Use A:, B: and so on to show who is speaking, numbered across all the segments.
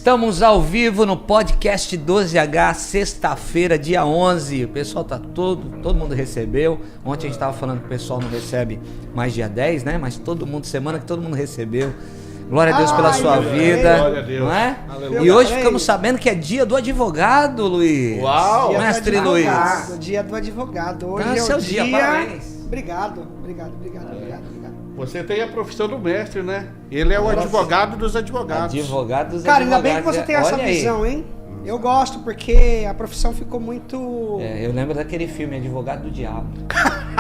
A: Estamos ao vivo no podcast 12H, sexta-feira, dia 11. O pessoal tá todo mundo recebeu. Ontem a gente estava falando que o pessoal não recebe mais dia 10, né? Mas todo mundo, semana que todo mundo recebeu. Glória a Deus pela sua vida. Glória a Deus. Não é? Aleluia. E hoje ficamos sabendo que é dia do advogado, Luiz.
B: Uau!
A: Mestre Luiz.
C: Dia do advogado. Hoje
A: é o seu dia, parabéns.
C: Obrigado.
B: Você tem a profissão do mestre, né? Ele é o advogado dos advogados.
A: Advogado dos
C: Cara,
A: advogados.
C: ainda bem que você tem essa visão, hein? Eu gosto, porque a profissão ficou muito...
A: eu lembro daquele filme, Advogado do Diabo.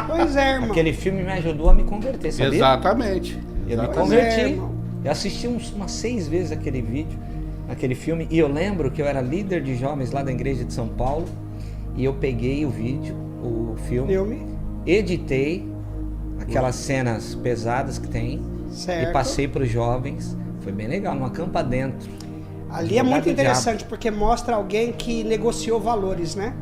C: Pois é, irmão.
A: Aquele filme me ajudou a me converter, sabia?
B: Exatamente.
A: Eu me converti. Eu assisti umas 6 vezes aquele vídeo, aquele filme, e eu lembro que eu era líder de jovens lá da igreja de São Paulo, e eu peguei o vídeo, o filme, editei aquelas cenas pesadas que tem,
C: certo,
A: e passei para os jovens. Foi bem legal, numa campa dentro.
C: Ali é muito interessante, porque mostra alguém que negociou valores, né?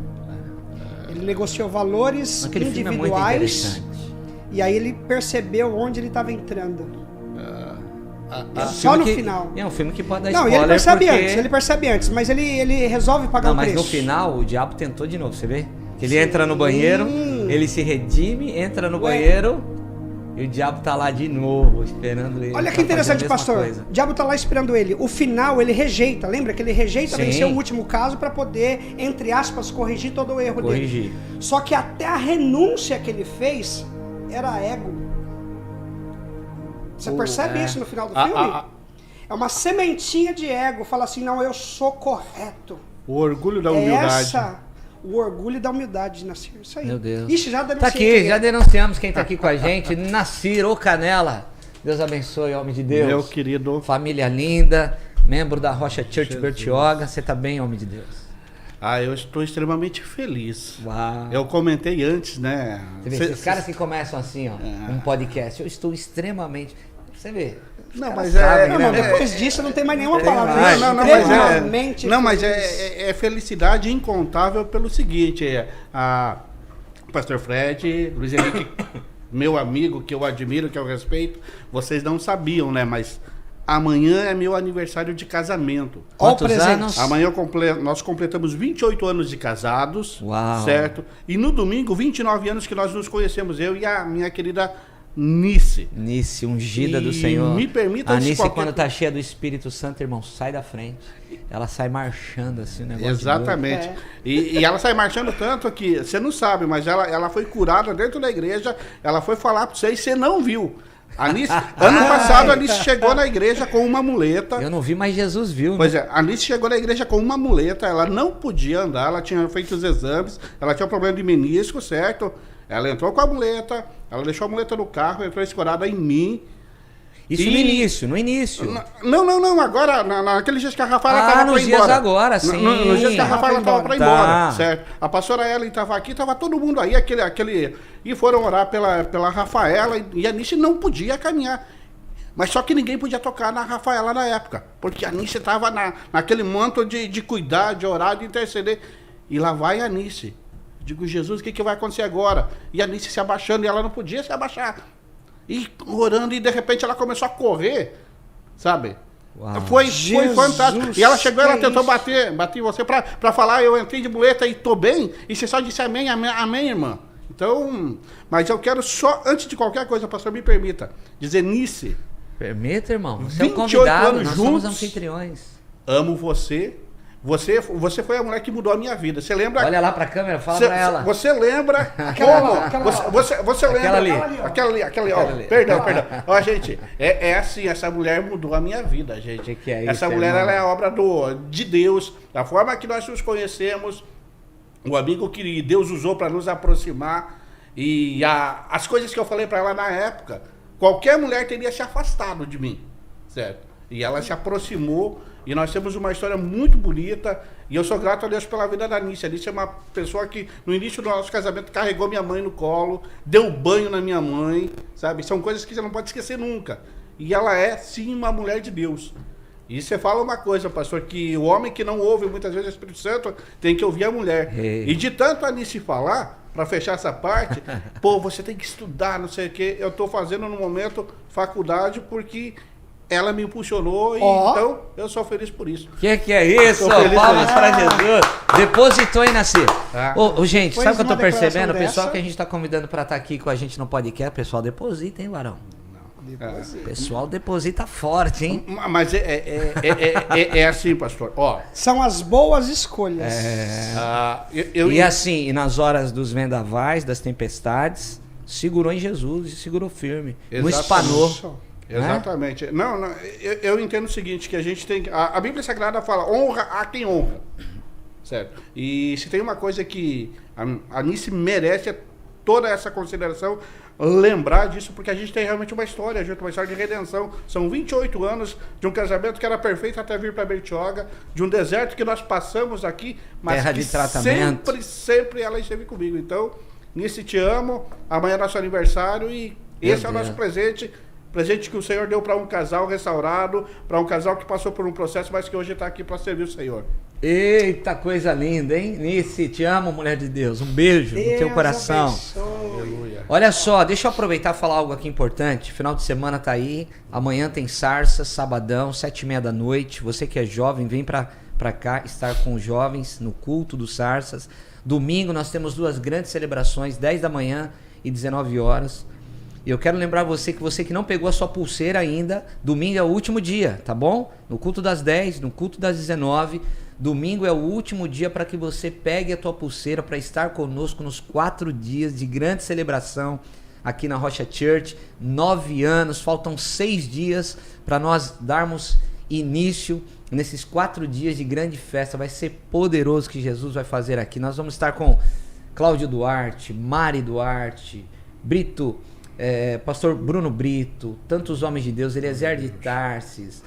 C: Ele negociou valores
A: aquele
C: individuais,
A: filme é muito interessante.
C: E aí ele percebeu onde ele estava entrando.
A: Só
C: no final.
A: É um filme que pode dar
C: spoiler. Não, ele percebe antes, mas ele resolve pagar o preço.
A: Mas no final o diabo tentou de novo, você vê? Que ele entra no banheiro, ele se redime, entra no banheiro e o diabo tá lá de novo, esperando ele.
C: Olha que interessante, pastor. O diabo tá lá esperando ele. O final ele rejeita, lembra que ele rejeita vencer o último caso para poder, entre aspas, corrigir todo o erro dele. Só que até a renúncia que ele fez era ego. Você percebe isso no final do filme? É uma sementinha de ego. Fala assim, não, eu sou correto.
B: O orgulho da humildade.
C: O orgulho da humildade de Nasir. Isso aí.
A: Meu Deus.
C: Ixi, já
A: denunciei. Tá aqui, já denunciamos quem tá aqui com a gente. Nasir, ô Canela. Deus abençoe, homem de Deus.
B: Meu querido.
A: Família linda, membro da Rocha Church Bertioga. Você tá bem, homem de Deus?
B: Eu estou extremamente feliz.
A: Uau.
B: Eu comentei antes, né?
A: Você vê, esses caras que começam assim, ó, um podcast, eu estou extremamente... Você vê.
B: Não, mas
C: depois disso não tem mais nenhuma palavra.
B: Mas é felicidade incontável pelo seguinte, Pastor Fred, Luiz Henrique, meu amigo, que eu admiro, que eu respeito, vocês não sabiam, né? Mas amanhã é meu aniversário de casamento.
A: Quantos anos?
B: Amanhã nós completamos 28 anos de casados.
A: Uau.
B: Certo? E no domingo, 29 anos que nós nos conhecemos, eu e a minha querida Nice.
A: Nice, ungida do Senhor.
B: Me permita...
A: A Nice, quando tá cheia do Espírito Santo, irmão, sai da frente. Ela sai marchando assim, o negócio.
B: Exatamente. E ela sai marchando tanto que, você não sabe, mas ela foi curada dentro da igreja, ela foi falar pra você e você não viu. A Nice, ano passado, a Nice chegou na igreja com uma muleta.
A: Eu não vi, mas Jesus viu.
B: Pois é, a Nice chegou na igreja com uma muleta, ela não podia andar, ela tinha feito os exames, ela tinha um problema de menisco, certo? Ela entrou com a muleta, ela deixou a muleta no carro, entrou escorada em mim.
A: Isso no início.
B: Não, agora, naqueles dias que a Rafaela estava para ir embora.
A: Nos dias agora, sim.
B: Nos dias que a Rafaela estava para ir embora, certo? A pastora Ellen estava aqui, estava todo mundo aí, e foram orar pela Rafaela, e a Nice não podia caminhar. Mas só que ninguém podia tocar na Rafaela na época, porque a Nice estava naquele manto de cuidar, de orar, de interceder. E lá vai a Nice. Digo, Jesus, o que vai acontecer agora? E a Nice se abaixando, e ela não podia se abaixar. E orando, e de repente ela começou a correr, sabe?
A: Uau.
B: Foi fantástico. E ela chegou, ela tentou bater em você pra falar, eu entrei de muleta e tô bem. E você só disse amém, irmã. Então, mas eu quero só, antes de qualquer coisa, pastor, me permita, dizer, Nice.
A: Permita, irmão. Você é um convidado, nós somos anfitriões.
B: Amo você. Você foi a mulher que mudou a minha vida. Você lembra?
A: Olha lá pra câmera, fala pra ela.
B: Você lembra? Você lembra? Aquela ali. Perdão. Ó, gente, é assim, essa mulher mudou a minha vida, gente.
A: Que é isso,
B: essa mulher, ela é a obra de Deus. Da forma que nós nos conhecemos, o amigo que Deus usou para nos aproximar. E as coisas que eu falei para ela na época, qualquer mulher teria se afastado de mim, certo? E ela se aproximou. E nós temos uma história muito bonita. E eu sou grato a Deus pela vida da Nice. A Nice é uma pessoa que, no início do nosso casamento, carregou minha mãe no colo, deu banho na minha mãe, sabe? São coisas que você não pode esquecer nunca. E ela é, sim, uma mulher de Deus. E você fala uma coisa, pastor, que o homem que não ouve muitas vezes o Espírito Santo tem que ouvir a mulher. E de tanto a Nice falar, para fechar essa parte, você tem que estudar, não sei o quê. Eu estou fazendo no momento faculdade porque ela me impulsionou e então eu sou feliz por isso.
A: Que é isso? Palmas para Jesus. Depositou aí, Nasci. Gente, sabe o que eu tô percebendo? O pessoal que a gente tá convidando para estar aqui com a gente no podcast, pessoal, deposita, hein, Varão? O pessoal deposita forte, hein?
B: Mas é assim, pastor.
C: São as boas escolhas.
A: E assim, e nas horas dos vendavais, das tempestades, segurou em Jesus e segurou firme. Não espanou.
B: Exatamente. Né? Não, eu entendo o seguinte, que a gente tem... A Bíblia Sagrada fala, honra a quem honra. Certo? E se tem uma coisa que a Nice merece é toda essa consideração, lembrar disso, porque a gente tem realmente uma história de redenção. São 28 anos de um casamento que era perfeito até vir para Bertioga, de um deserto que nós passamos aqui, mas
A: terra
B: que
A: de tratamento.
B: sempre ela esteve comigo. Então, Nice, te amo, amanhã é nosso aniversário e esse é o nosso presente que o Senhor deu para um casal restaurado, para um casal que passou por um processo, mas que hoje está aqui para servir o Senhor.
A: Eita, coisa linda, hein? Nice, te amo, mulher de Deus. Um beijo no teu coração.
B: Aleluia.
A: Olha só, deixa eu aproveitar e falar algo aqui importante. Final de semana tá aí. Amanhã tem Sarça, sabadão, 7h30 da noite. Você que é jovem, vem pra cá estar com os jovens no culto dos Sarças. Domingo nós temos 2 grandes celebrações, 10 da manhã e 19 horas. E eu quero lembrar você que não pegou a sua pulseira ainda, domingo é o último dia, tá bom? No culto das 10, no culto das 19, domingo é o último dia para que você pegue a tua pulseira para estar conosco nos 4 dias de grande celebração aqui na Rocha Church. 9 anos, faltam 6 dias para nós darmos início nesses 4 dias de grande festa. Vai ser poderoso o que Jesus vai fazer aqui. Nós vamos estar com Cláudio Duarte, Mari Duarte, Brito, pastor Bruno Brito, tantos homens de Deus, Eliezer de Tarsis,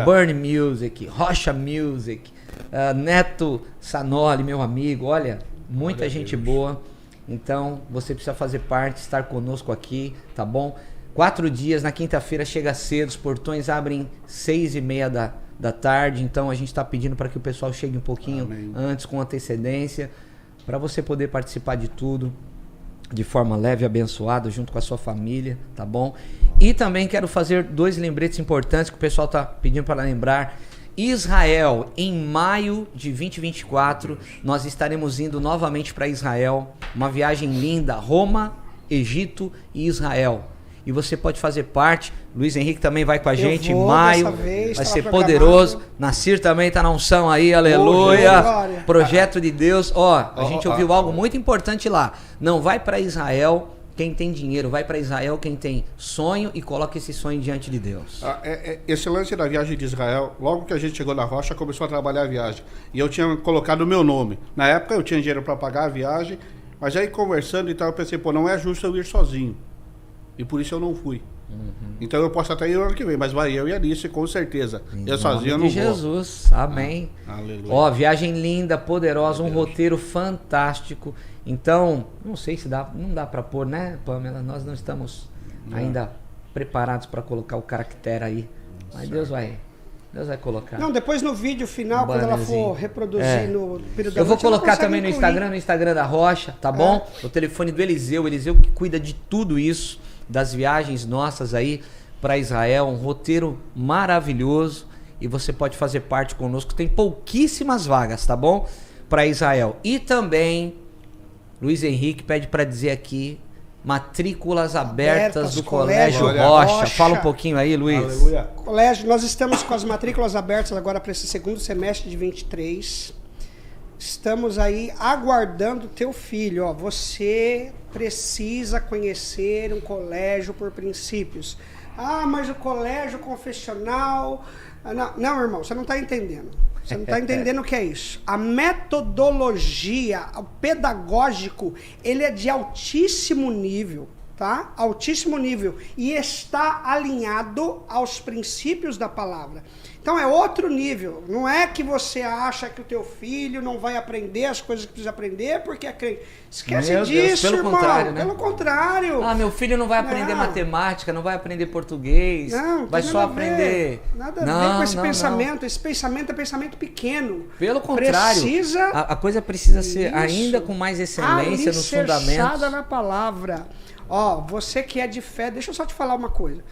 A: Burn Music, Rocha Music, Neto Sanoli, meu amigo, olha, muita gente boa. Então você precisa fazer parte, estar conosco aqui, tá bom? 4 dias, na quinta-feira chega cedo, os portões abrem 6h30 da tarde, então a gente está pedindo para que o pessoal chegue um pouquinho antes, com antecedência, para você poder participar de tudo de forma leve e abençoada, junto com a sua família, tá bom? E também quero fazer 2 lembretes importantes que o pessoal tá pedindo para lembrar. Israel, em maio de 2024, nós estaremos indo novamente para Israel, uma viagem linda, Roma, Egito e Israel. E você pode fazer parte. Luiz Henrique também vai com a gente em maio. Vai ser poderoso. Nassir também tá na unção aí, aleluia. Projeto de Deus. A gente ouviu algo muito importante lá. Não vai para Israel quem tem dinheiro, vai para Israel quem tem sonho e coloca esse sonho diante de Deus.
B: Esse lance da viagem de Israel, logo que a gente chegou na Rocha, começou a trabalhar a viagem. E eu tinha colocado o meu nome. Na época eu tinha dinheiro para pagar a viagem, mas aí conversando e tal, eu pensei, não é justo eu ir sozinho. E por isso eu não fui. Então eu posso até ir o ano que vem, mas vai eu e a Alice, com certeza. Eu sozinho eu não vou.
A: Jesus, amém.
B: Aleluia.
A: Viagem linda, poderosa, um roteiro fantástico. Então, não sei se dá, não dá para pôr, né, Pamela? Nós não estamos ainda preparados para colocar o caractere aí. Mas Deus vai colocar.
C: Não, depois no vídeo final, quando ela for reproduzir no período da
A: Eu vou colocar também no Instagram da Rocha, tá bom? O telefone do Eliseu que cuida de tudo isso, das viagens nossas aí para Israel, um roteiro maravilhoso, e você pode fazer parte conosco. Tem pouquíssimas vagas, tá bom? Para Israel. E também Luiz Henrique pede para dizer aqui, matrículas abertas do Colégio Rocha. Fala um pouquinho aí, Luiz.
B: Aleluia.
C: Colégio, nós estamos com as matrículas abertas agora para esse segundo semestre de 23. Estamos aí aguardando teu filho. Você precisa conhecer um colégio por princípios. Mas o colégio confessional... Não, irmão, você não está entendendo. Você não está entendendo o que é isso. A metodologia, o pedagógico, ele é de altíssimo nível, tá? Altíssimo nível. E está alinhado aos princípios da palavra. Então é outro nível. Não é que você acha que o teu filho não vai aprender as coisas que precisa aprender porque é crente. Esquece disso, Deus,
A: pelo
C: irmão.
A: Contrário, né?
C: Pelo contrário.
A: Meu filho não vai aprender matemática, não vai aprender português, vai só aprender...
C: Nada a ver com esse pensamento. Esse pensamento é pensamento pequeno.
A: Pelo contrário, a coisa precisa ser ainda com mais excelência nos fundamentos.
C: Na palavra. Você que é de fé, deixa eu só te falar uma coisa.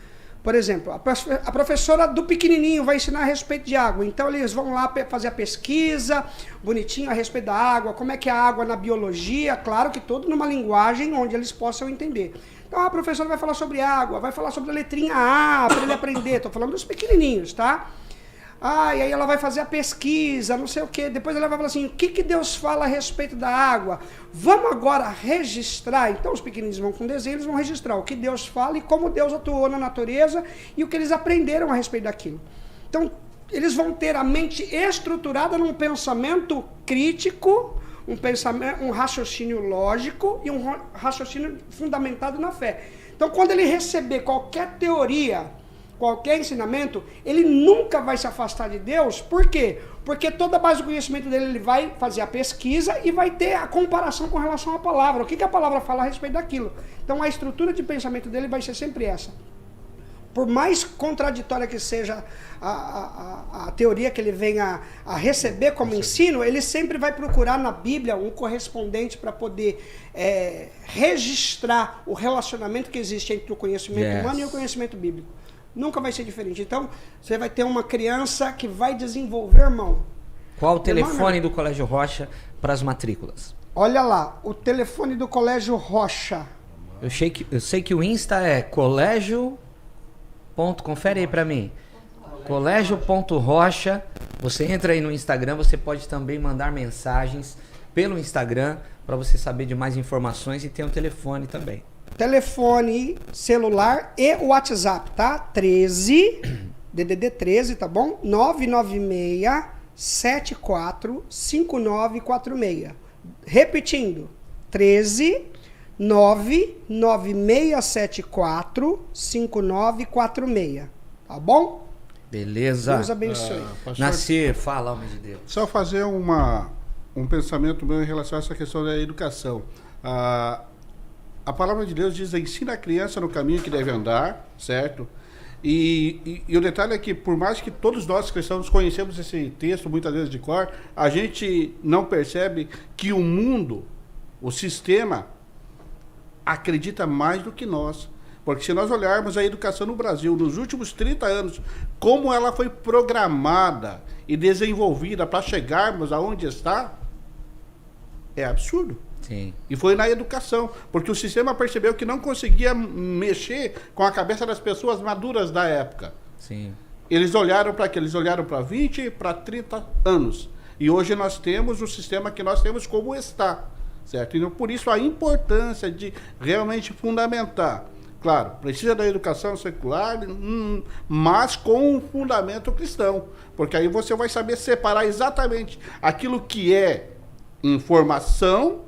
C: Por exemplo, a professora do pequenininho vai ensinar a respeito de água. Então eles vão lá fazer a pesquisa, bonitinho, a respeito da água, como é que é a água na biologia, claro que tudo numa linguagem onde eles possam entender. Então a professora vai falar sobre água, vai falar sobre a letrinha A para ele aprender. Estou falando dos pequenininhos, tá? E aí ela vai fazer a pesquisa, não sei o quê. Depois ela vai falar assim, o que Deus fala a respeito da água? Vamos agora registrar. Então os pequeninos vão com desenho, eles vão registrar o que Deus fala e como Deus atuou na natureza e o que eles aprenderam a respeito daquilo. Então eles vão ter a mente estruturada num pensamento crítico, um raciocínio lógico e um raciocínio fundamentado na fé. Então quando ele receber qualquer teoria, qualquer ensinamento, ele nunca vai se afastar de Deus. Por quê? Porque toda a base do conhecimento dele, ele vai fazer a pesquisa e vai ter a comparação com relação à palavra. O que a palavra fala a respeito daquilo. Então a estrutura de pensamento dele vai ser sempre essa. Por mais contraditória que seja a teoria que ele venha a receber como ensino, ele sempre vai procurar na Bíblia um correspondente para poder registrar o relacionamento que existe entre o conhecimento humano e o conhecimento bíblico. Nunca vai ser diferente. Então, você vai ter uma criança que vai desenvolver, irmão.
A: Qual o telefone do Colégio Rocha para as matrículas?
C: Olha lá, o telefone do Colégio Rocha.
A: Eu sei que o Insta é colégio. Confere aí para mim. Colégio.rocha. Você entra aí no Instagram, você pode também mandar mensagens pelo Instagram para você saber de mais informações e tem um telefone também.
C: Telefone celular e o WhatsApp, tá? 13, DDD 13, tá bom? 996-745946. Repetindo, 13 99674-5946. Tá bom?
A: Beleza.
C: Deus abençoe.
A: Nascer, fala, homem de Deus.
B: Só fazer um pensamento meu em relação a essa questão da educação. A palavra de Deus diz, ensina a criança no caminho que deve andar, certo? E o detalhe é que, por mais que todos nós cristãos conhecemos esse texto, muitas vezes de cor, a gente não percebe que o mundo, o sistema, acredita mais do que nós. Porque se nós olharmos a educação no Brasil, nos últimos 30 anos, como ela foi programada e desenvolvida para chegarmos aonde está, é absurdo.
A: Sim.
B: E foi na educação, porque o sistema percebeu que não conseguia mexer com a cabeça das pessoas maduras da época.
A: Sim.
B: Eles olharam para quê? Eles olharam para 20, para 30 anos. E hoje nós temos o sistema que nós temos como está, certo? E por isso a importância de realmente fundamentar. Claro, precisa da educação secular, mas com um fundamento cristão. Porque aí você vai saber separar exatamente aquilo que é informação,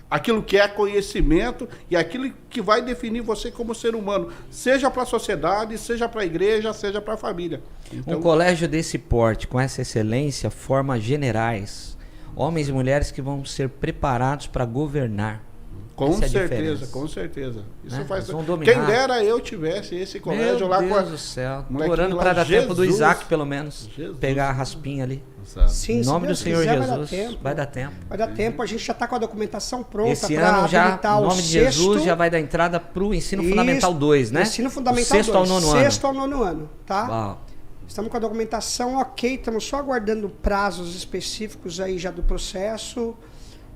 B: aquilo que é conhecimento e aquilo que vai definir você como ser humano, seja para a sociedade, seja para a igreja, seja para a família. Então,
A: um colégio desse porte, com essa excelência, forma generais, homens e mulheres que vão ser preparados para governar.
B: Com certeza, com certeza. Isso faz. Quem dera eu tivesse esse colégio lá com a...
A: Meu Deus do céu. Tô orando para dar tempo do Isaac, pelo menos. Jesus. Pegar a raspinha ali.
C: Sim,
A: em nome do Senhor Jesus.
C: Vai dar tempo. Vai dar tempo. A gente já está com a documentação pronta.
A: Esse ano já, em nome de Jesus, já vai dar entrada para o Ensino Fundamental 2, né?
C: Ensino Fundamental 2.
A: Sexto ao nono ano.
C: Sexto ao nono ano, tá?
A: Uau.
C: Estamos com a documentação ok. Estamos só aguardando prazos específicos aí já do processo.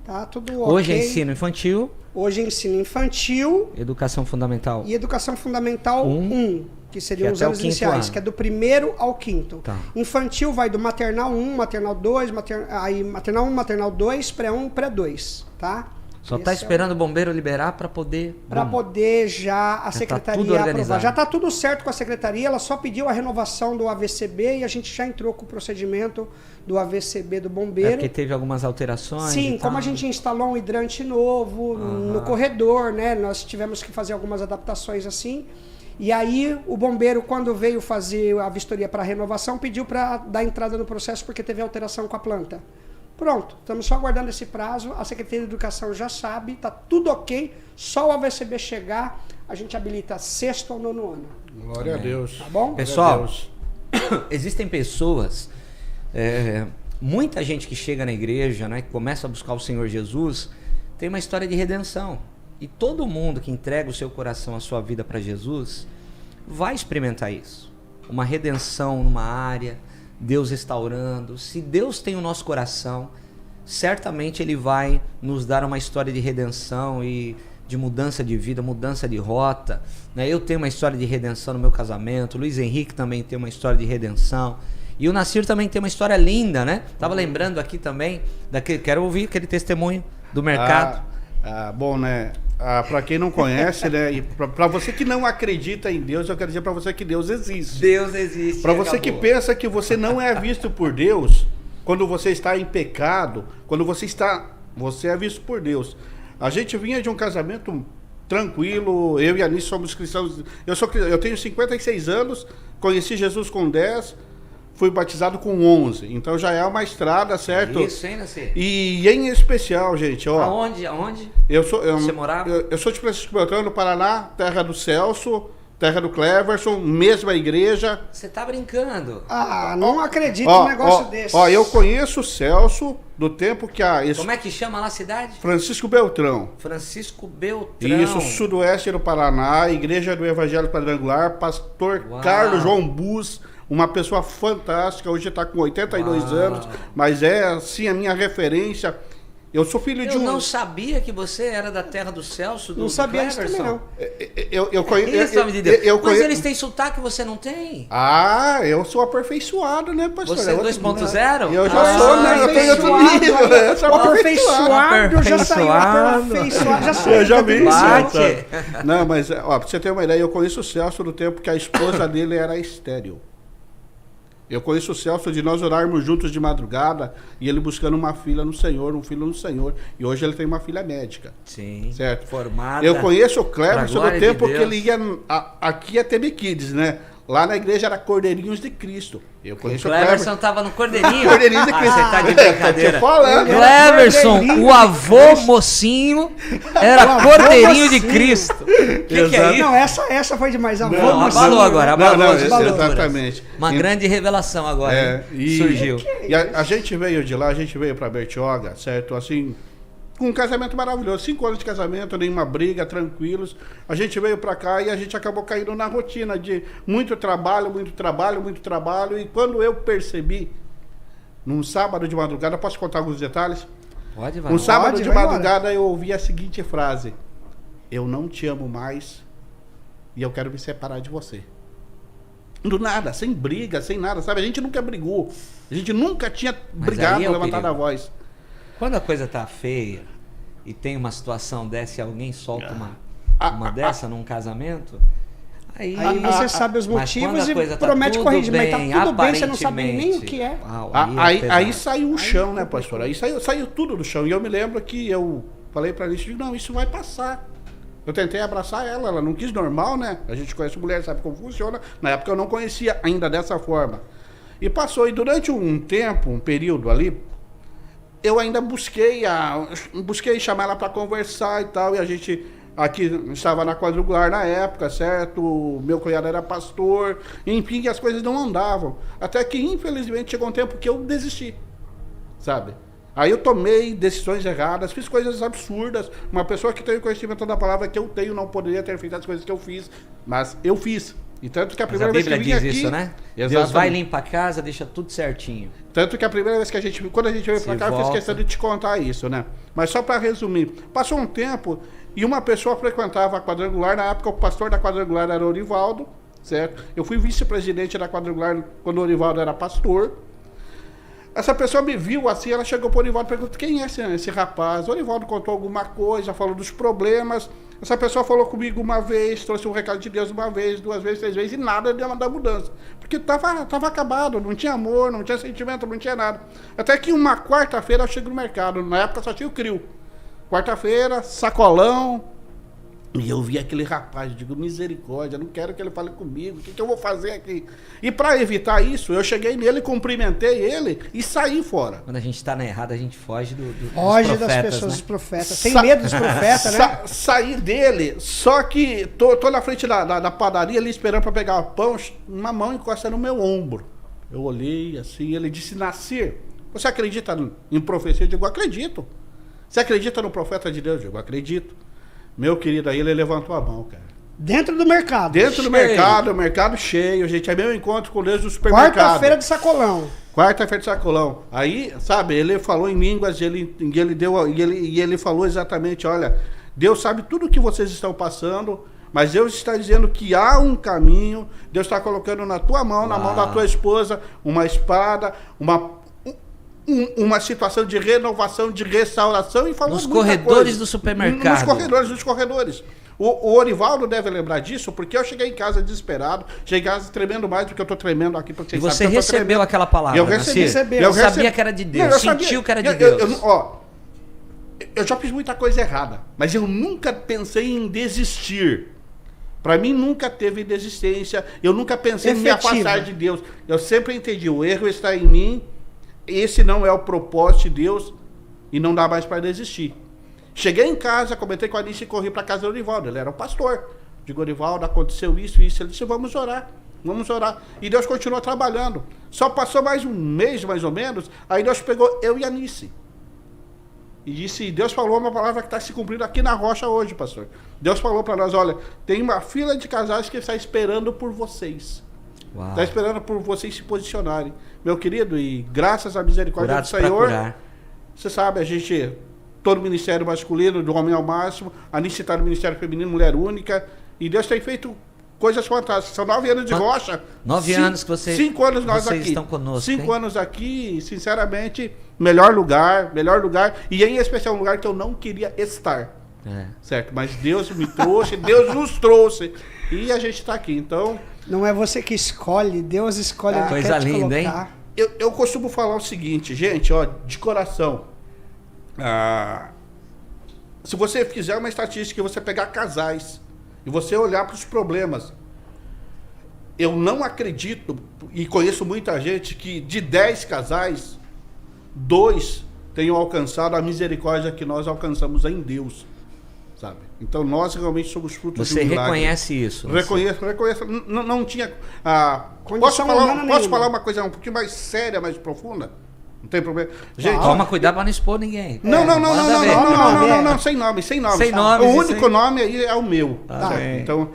C: Tá tudo ok.
A: Hoje é ensino infantil.
C: Hoje é ensino infantil.
A: Educação fundamental.
C: E educação fundamental 1, que seriam os anos iniciais, ano. Que é do 1º ao 5º. Tá. Infantil vai do maternal 1, maternal 2, maternal 1, maternal 2, pré-1, pré-2, tá?
A: Só está esperando o bombeiro liberar para poder...
C: Para poder já a secretaria aprovar. Já está tudo certo com a secretaria, ela só pediu a renovação do AVCB e a gente já entrou com o procedimento do AVCB do bombeiro. É
A: porque teve algumas alterações.
C: Sim, como a gente instalou um hidrante novo no corredor, né? Nós tivemos que fazer algumas adaptações assim. E aí o bombeiro, quando veio fazer a vistoria para renovação, pediu para dar entrada no processo porque teve alteração com a planta. Pronto, estamos só aguardando esse prazo, a Secretaria de Educação já sabe, está tudo ok, só o AVCB chegar, a gente habilita sexto ao nono ano.
B: Glória a Deus.
C: Tá bom?
A: Pessoal, existem pessoas, muita gente que chega na igreja, né, que começa a buscar o Senhor Jesus, tem uma história de redenção. E todo mundo que entrega o seu coração, a sua vida para Jesus, vai experimentar isso. Uma redenção numa área, Deus restaurando. Se Deus tem o nosso coração, certamente Ele vai nos dar uma história de redenção e de mudança de vida, mudança de rota, né? Eu tenho uma história de redenção no meu casamento, o Luiz Henrique também tem uma história de redenção, e o Nassir também tem uma história linda, né? Tava lembrando aqui também, quero ouvir aquele testemunho do mercado.
B: Bom, né? Para quem não conhece, né? E para você que não acredita em Deus, eu quero dizer para você que Deus existe.
A: Deus existe.
B: Para você que pensa que você não é visto por Deus, quando você está em pecado, quando você é visto por Deus. A gente vinha de um casamento tranquilo, eu e a Anice somos cristãos. Eu tenho 56 anos, conheci Jesus com 10, fui batizado com 11. Então já é uma estrada, certo?
A: Isso, hein, Nassir?
B: E em especial, gente, ó.
A: Aonde? Você morava?
B: Eu sou de Francisco Beltrão, no Paraná, terra do Celso, terra do Cleverson, mesma igreja.
A: Você tá brincando?
C: Não acredito num negócio desse.
B: Eu conheço o Celso do tempo que
A: Como é que chama lá a cidade?
B: Francisco Beltrão.
A: Francisco Beltrão.
B: Isso, sudoeste do Paraná, Igreja do Evangelho Quadrangular, pastor Carlos João Bus, uma pessoa fantástica, hoje está com 82 anos, mas é assim a minha referência. Eu sou filho de um...
A: Eu não sabia que você era da terra do Celso, do
C: sabia isso também, não.
B: Eu conheço...
A: Mas eles têm sotaque, você não tem?
B: Eu sou aperfeiçoado, né, pastor?
A: Você é 2.0?
B: Eu já sou, né? Eu tenho outro nível. Eu sou
C: aperfeiçoado, já saiu aperfeiçoado, já saiu.
B: Eu já vi isso. Não, mas, pra você ter uma ideia, eu conheço o Celso do tempo que a esposa dele era estéril. Eu conheço o Celso de nós orarmos juntos de madrugada e ele buscando uma filha no Senhor, um filho no Senhor. E hoje ele tem uma filha médica.
A: Sim.
B: Certo?
A: Formada.
B: Eu conheço o Cleverson do tempo
A: de
B: que ele ia... Aqui é TB Kids, né? Lá na igreja era Cordeirinhos de Cristo. Eu conheço o
A: Cleverson tava no Cordeirinho.
B: Cordeirinhos de Cristo.
A: Você tá de brincadeira.
C: Cleverson,
A: o avô mocinho, era Cordeirinho de Cristo. Que é isso?
C: Não, essa foi demais.
A: Abalou agora, abalou.
B: Exatamente.
A: Uma grande revelação agora. Surgiu.
B: E a gente veio de lá, a gente veio pra Bertioga, certo? Assim, com um casamento maravilhoso, 5 anos de casamento, nenhuma briga, tranquilos. A gente veio pra cá e a gente acabou caindo na rotina de muito trabalho. E quando eu percebi, num sábado de madrugada, posso contar alguns detalhes?
A: Pode, vai.
B: Um sábado de madrugada eu ouvi a seguinte frase: eu não te amo mais e eu quero me separar de você. Do nada, sem briga, sem nada, sabe? A gente nunca brigou. A gente nunca tinha brigado, levantado a voz.
A: Quando a coisa tá feia e tem uma situação dessa e alguém solta uma dessa num casamento, aí
C: você sabe os motivos e promete corrigir, mas tá tudo bem, você não sabe nem o que é.
B: Aí saiu o chão, né, pastor? Aí saiu tudo do chão. E eu me lembro que eu falei pra Alice, não, isso vai passar. Eu tentei abraçar ela não quis, normal, né? A gente conhece mulher, sabe como funciona. Na época eu não conhecia ainda dessa forma. E passou, e durante um tempo, um período ali, eu ainda busquei chamar ela para conversar e tal, e a gente aqui estava na Quadrangular na época, certo? Meu cunhado era pastor, enfim, as coisas não andavam. Até que, infelizmente, chegou um tempo que eu desisti, sabe? Aí eu tomei decisões erradas, fiz coisas absurdas. Uma pessoa que tem o conhecimento da palavra que eu tenho não poderia ter feito as coisas que eu fiz, mas eu fiz. E tanto que a primeira vez que eu vim aqui...
A: isso, né? Deus vai limpa a casa, deixa tudo certinho.
B: Tanto que a primeira vez que quando a gente veio pra cá, eu fiz questão de te contar isso, né? Mas só para resumir, passou um tempo e uma pessoa frequentava a Quadrangular, na época o pastor da Quadrangular era o Orivaldo, certo? Eu fui vice-presidente da Quadrangular quando o Orivaldo era pastor. Essa pessoa me viu assim, ela chegou pro Orivaldo e perguntou, quem é esse rapaz? O Orivaldo contou alguma coisa, falou dos problemas. Essa pessoa falou comigo uma vez, trouxe um recado de Deus uma vez, 2 vezes, 3 vezes, e nada da mudança. Porque tava acabado, não tinha amor, não tinha sentimento, não tinha nada. Até que uma quarta-feira eu chego no mercado, na época só tinha o CRIO. Quarta-feira, sacolão, e eu vi aquele rapaz, eu digo, misericórdia, não quero que ele fale comigo, o que eu vou fazer aqui? E para evitar isso, eu cheguei nele, cumprimentei ele e saí fora.
A: Quando a gente tá na errada, a gente foge dos
C: profetas, das pessoas, né? Dos profetas. Tem medo dos profetas, né?
B: Saí dele, só que tô na frente da padaria ali esperando para pegar o pão, uma mão encosta no meu ombro. Eu olhei assim, ele disse, Nassir, você acredita em profecia? Eu digo, acredito. Você acredita no profeta de Deus? Eu digo, acredito. Meu querido, aí ele levantou a mão, cara.
C: Dentro do mercado.
B: Dentro do mercado, mercado cheio. Gente, é meu encontro com Deus no supermercado.
C: Quarta-feira de sacolão.
B: Quarta-feira de sacolão. Aí, sabe, ele falou em línguas e ele falou exatamente, olha, Deus sabe tudo o que vocês estão passando, mas Deus está dizendo que há um caminho, Deus está colocando na tua mão, na mão da tua esposa, uma espada, uma situação de renovação, de restauração, e falou
A: nos corredores do supermercado.
B: Nos corredores. O Orivaldo deve lembrar disso, porque eu cheguei em casa desesperado, cheguei em casa tremendo mais do que eu estou tremendo aqui. Porque
A: e você recebeu aquela palavra,
B: eu recebi.
A: Eu sabia que era de Deus, sentiu que era de Deus.
B: Eu já fiz muita coisa errada, mas eu nunca pensei em desistir. Para mim nunca teve desistência, eu nunca pensei em me afastar de Deus. Eu sempre entendi, o erro está em mim, esse não é o propósito de Deus e não dá mais para desistir. Cheguei em casa, comentei com a Alice e corri para casa do Orivaldo. Ele era o pastor. Digo, Orivaldo, aconteceu isso. Ele disse, vamos orar. E Deus continuou trabalhando. Só passou mais um mês, mais ou menos, aí Deus pegou eu e a Alice. E disse, Deus falou uma palavra que está se cumprindo aqui na Rocha hoje, pastor. Deus falou para nós, olha, tem uma fila de casais que está esperando por vocês. Está esperando por vocês se posicionarem. Meu querido, e graças à misericórdia do Senhor, você sabe, a gente... Todo o ministério masculino, do homem ao máximo, a Anice está no ministério feminino, mulher única, e Deus tem feito coisas fantásticas. São 9 anos de Rocha.
A: 9 anos que vocês
B: 5 anos nós
A: vocês
B: aqui.
A: Estão conosco.
B: 5 anos aqui, sinceramente, melhor lugar, e em especial um lugar que eu não queria estar. Certo? Mas Deus me trouxe, Deus nos trouxe, e a gente está aqui, então... Não
C: é você que escolhe, Deus escolhe.
A: Coisa linda, hein?
B: Eu costumo falar o seguinte, gente, ó, de coração. Se você fizer uma estatística e você pegar casais e você olhar para os problemas, eu não acredito, e conheço muita gente, que de 10 casais, 2 tenham alcançado a misericórdia que nós alcançamos em Deus, sabe? Então nós realmente somos frutos de um milagre.
A: Você reconhece isso?
B: Reconheço. Não tinha... Posso falar uma coisa um pouquinho mais séria, mais profunda? Não tem problema. Gente,
A: toma cuidado para não expor ninguém.
B: Não, sem nome. O único nome aí é o meu. Então,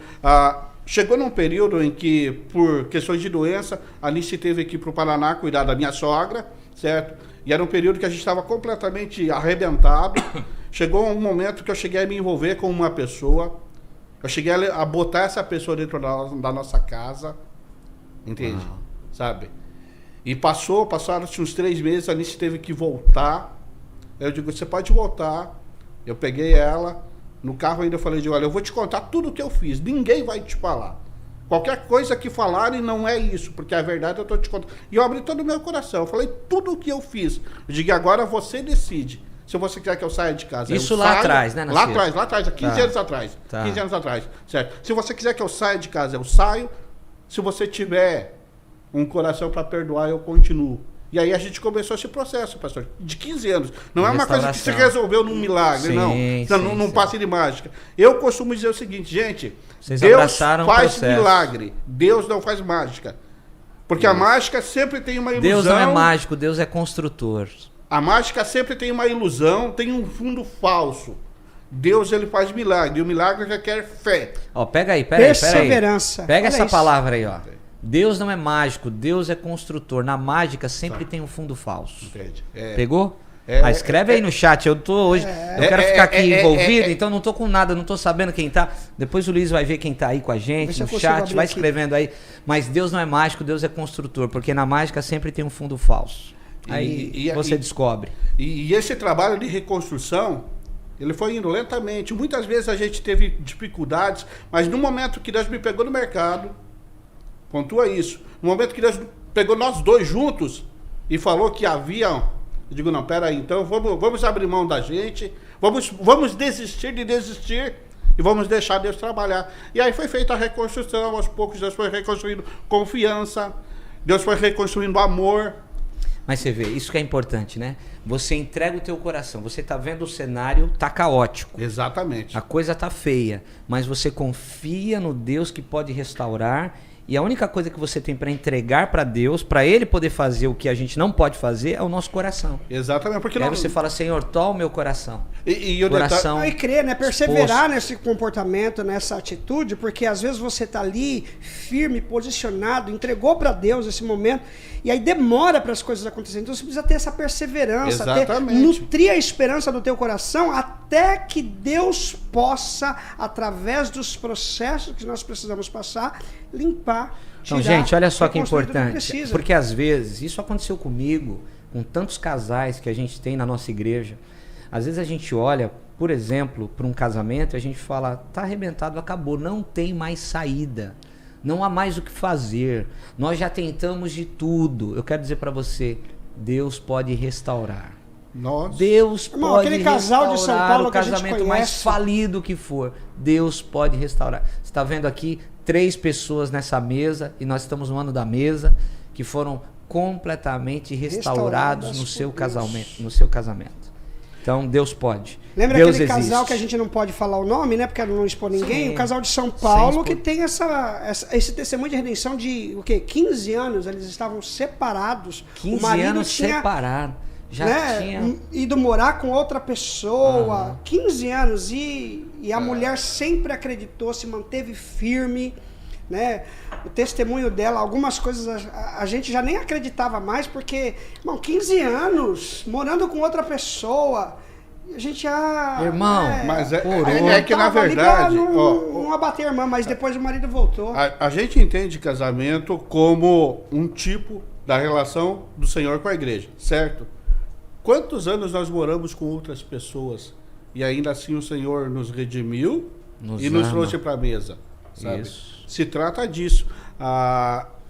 B: chegou num período em que, por questões de doença, a Alice teve que ir para o Paraná cuidar da minha sogra, certo? E era um período que a gente estava completamente arrebentado. Chegou um momento que eu cheguei a me envolver com uma pessoa, eu cheguei a botar essa pessoa dentro da nossa casa, entende? Sabe? E passaram-se uns 3 meses, a Alice teve que voltar. Eu digo, você pode voltar. Eu peguei ela, no carro ainda falei, olha, eu vou te contar tudo o que eu fiz, ninguém vai te falar. Qualquer coisa que falarem não é isso, porque a verdade eu estou te contando. E eu abri todo o meu coração, eu falei tudo o que eu fiz. Eu digo, agora você decide. Se você quer que eu saia de casa,
A: isso lá atrás, né,
B: Lá atrás, há 15 anos atrás. 15 anos atrás, certo? Se você quiser que eu saia de casa, eu saio. Se você tiver um coração para perdoar, eu continuo. E aí a gente começou esse processo, pastor, de 15 anos. Não é uma coisa que se resolveu num milagre, não passe de mágica. Eu costumo dizer o seguinte, gente, Deus faz milagre, Deus não faz mágica. Porque a mágica sempre tem uma ilusão.
A: Deus não é mágico, Deus é construtor.
B: A mágica sempre tem uma ilusão, tem um fundo falso. Deus, ele faz milagre, e o milagre requer fé.
A: Pega aí.
C: Perseverança.
A: Pega essa palavra aí, Deus não é mágico, Deus é construtor. Na mágica sempre tem um fundo falso. Pegou? Escreve aí no chat. Eu quero ficar aqui envolvido, então não tô com nada, não tô sabendo quem tá. Depois o Luiz vai ver quem tá aí com a gente no chat, vai escrevendo aí. Mas Deus não é mágico, Deus é construtor, porque na mágica sempre tem um fundo falso. Aí você descobre.
B: E esse trabalho de reconstrução, ele foi indo lentamente. Muitas vezes a gente teve dificuldades, mas no momento que Deus me pegou no mercado, pontua isso, no momento que Deus pegou nós dois juntos e falou que havia... Eu digo, não, peraí, então vamos abrir mão da gente, vamos desistir de desistir e vamos deixar Deus trabalhar. E aí foi feita a reconstrução, aos poucos Deus foi reconstruindo confiança, Deus foi reconstruindo amor.
A: Mas você vê, isso que é importante, né? Você entrega o teu coração, você tá vendo o cenário, tá caótico.
B: Exatamente.
A: A coisa tá feia, mas você confia no Deus que pode restaurar. E a única coisa que você tem para entregar para Deus, para Ele poder fazer o que a gente não pode fazer, é o nosso coração.
B: Exatamente. Porque
A: aí você fala, Senhor, toma o meu coração.
B: E o
A: coração
C: e crer, né? Perseverar
A: exposto.
C: nesse comportamento, nessa atitude, porque às vezes você tá ali firme, posicionado, entregou para Deus esse momento, e aí demora para as coisas acontecerem. Então você precisa ter essa perseverança, nutrir a esperança do teu coração até que Deus possa, através dos processos que nós precisamos passar, limpar, tirar.
A: Então, gente, olha só que importante,
C: precisa.
A: porque às vezes, isso aconteceu comigo, com tantos casais que a gente tem na nossa igreja. Às vezes a gente olha, por exemplo, para um casamento e a gente fala, tá arrebentado, acabou, não tem mais saída, não há mais o que fazer, nós já tentamos de tudo. Eu quero dizer para você, Deus pode restaurar.
B: Nossa.
A: Deus
C: Irmão,
A: pode
C: aquele casal de São Paulo
A: o
C: que a gente
A: casamento mais
C: conhece.
A: falido que for. Deus pode restaurar. Você está vendo aqui 3 pessoas nessa mesa, e nós estamos no ano da mesa, que foram completamente restaurados no seu casamento. Então Deus pode.
C: Lembra
A: Deus
C: aquele
A: existe.
C: casal que a gente não pode falar o nome, né? Porque não expor ninguém. O casal de São Paulo que tem esse testemunho de redenção de o quê? 15 anos. Eles estavam separados.
A: 15
C: o marido
A: anos
C: tinha,
A: separados. Já
C: né,
A: tinha
C: ido morar com outra pessoa. 15 anos. E a mulher sempre acreditou, se manteve firme. Né? O testemunho dela, algumas coisas a gente já nem acreditava mais, porque, irmão, 15 anos morando com outra pessoa, a gente já...
A: Irmão,
B: mas é que na verdade...
C: Não abater a irmã, mas depois o marido voltou.
B: A gente entende casamento como um tipo da relação do Senhor com a igreja, certo? Quantos anos nós moramos com outras pessoas e ainda assim o Senhor nos redimiu e nos trouxe para a mesa, sabe?
A: Isso.
B: Se trata disso.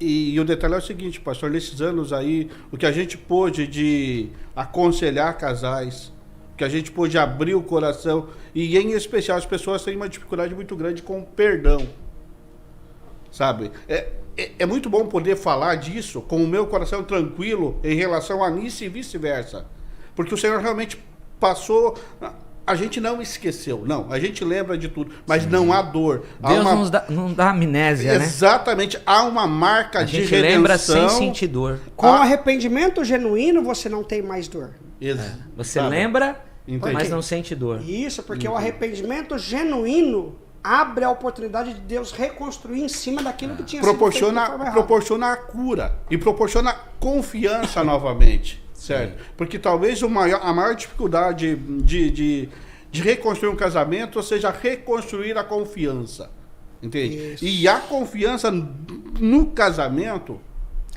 B: E o detalhe é o seguinte, pastor, nesses anos aí, o que a gente pôde de aconselhar casais, o que a gente pôde abrir o coração, e em especial as pessoas têm uma dificuldade muito grande com o perdão, sabe? É muito bom poder falar disso com o meu coração tranquilo em relação a nisso e vice-versa, porque o Senhor realmente passou... A gente não esqueceu, não. A gente lembra de tudo, mas não há dor.
A: Deus não dá amnésia, né?
B: Exatamente. Há uma marca de redenção.
A: A gente lembra sem sentir dor.
C: Com arrependimento genuíno, você não tem mais dor.
A: Você lembra, mas não sente dor.
C: Isso, porque o arrependimento genuíno abre a oportunidade de Deus reconstruir em cima daquilo que tinha sido feito de forma errada.
B: Proporciona a cura e proporciona confiança novamente. Certo? Porque talvez a maior dificuldade de reconstruir um casamento seja reconstruir a confiança. Entende? Isso. E a confiança no casamento,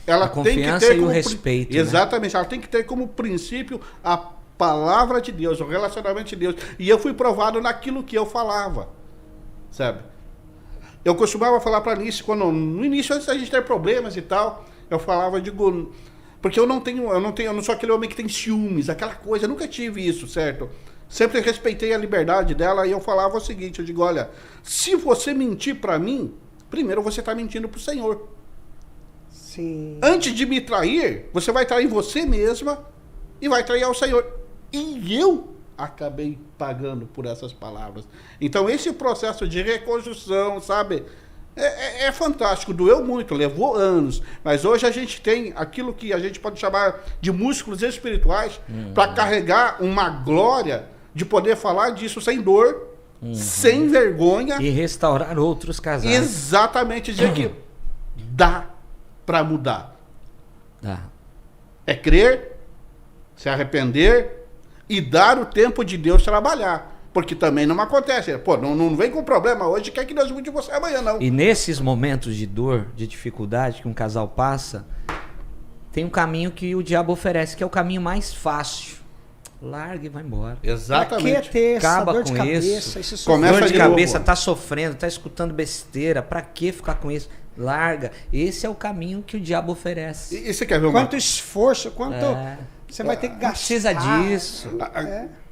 B: ela tem que ter
A: o respeito.
B: Exatamente, né? Ela tem que ter como princípio a palavra de Deus, o relacionamento de Deus. E eu fui provado naquilo que eu falava. Sabe? Eu costumava falar para Nice, no início, antes da gente ter problemas e tal, eu falava, digo... Porque eu não sou aquele homem que tem ciúmes, aquela coisa, eu nunca tive isso, certo? Sempre respeitei a liberdade dela e eu falava o seguinte, eu digo, olha, se você mentir para mim, primeiro você está mentindo pro Senhor.
C: Sim.
B: Antes de me trair, você vai trair você mesma e vai trair ao Senhor. E eu acabei pagando por essas palavras. Então esse processo de reconstrução, sabe... É fantástico, doeu muito, levou anos, mas hoje a gente tem aquilo que a gente pode chamar de músculos espirituais para carregar uma glória de poder falar disso sem dor, sem vergonha.
A: E restaurar outros casais.
B: Exatamente, dizer que dá para mudar.
A: Dá.
B: É crer, se arrepender e dar o tempo de Deus trabalhar. Porque também não acontece. Pô, não vem com problema hoje, quer que Deus mude você amanhã, não.
A: E nesses momentos de dor, de dificuldade que um casal passa, tem um caminho que o diabo oferece, que é o caminho mais fácil. Larga e vai embora.
B: Exatamente.
C: Pra que ter essa
A: Acaba
C: dor de
A: com
C: cabeça,
A: isso.
B: Começa
A: dor de
B: de
A: cabeça,
B: novo.
A: tá sofrendo, tá escutando besteira. Pra que ficar com isso? Larga. Esse é o caminho que o diabo oferece.
B: E você quer ver uma...
C: Quanto esforço, quanto você vai ter que gastar.
A: Precisa disso.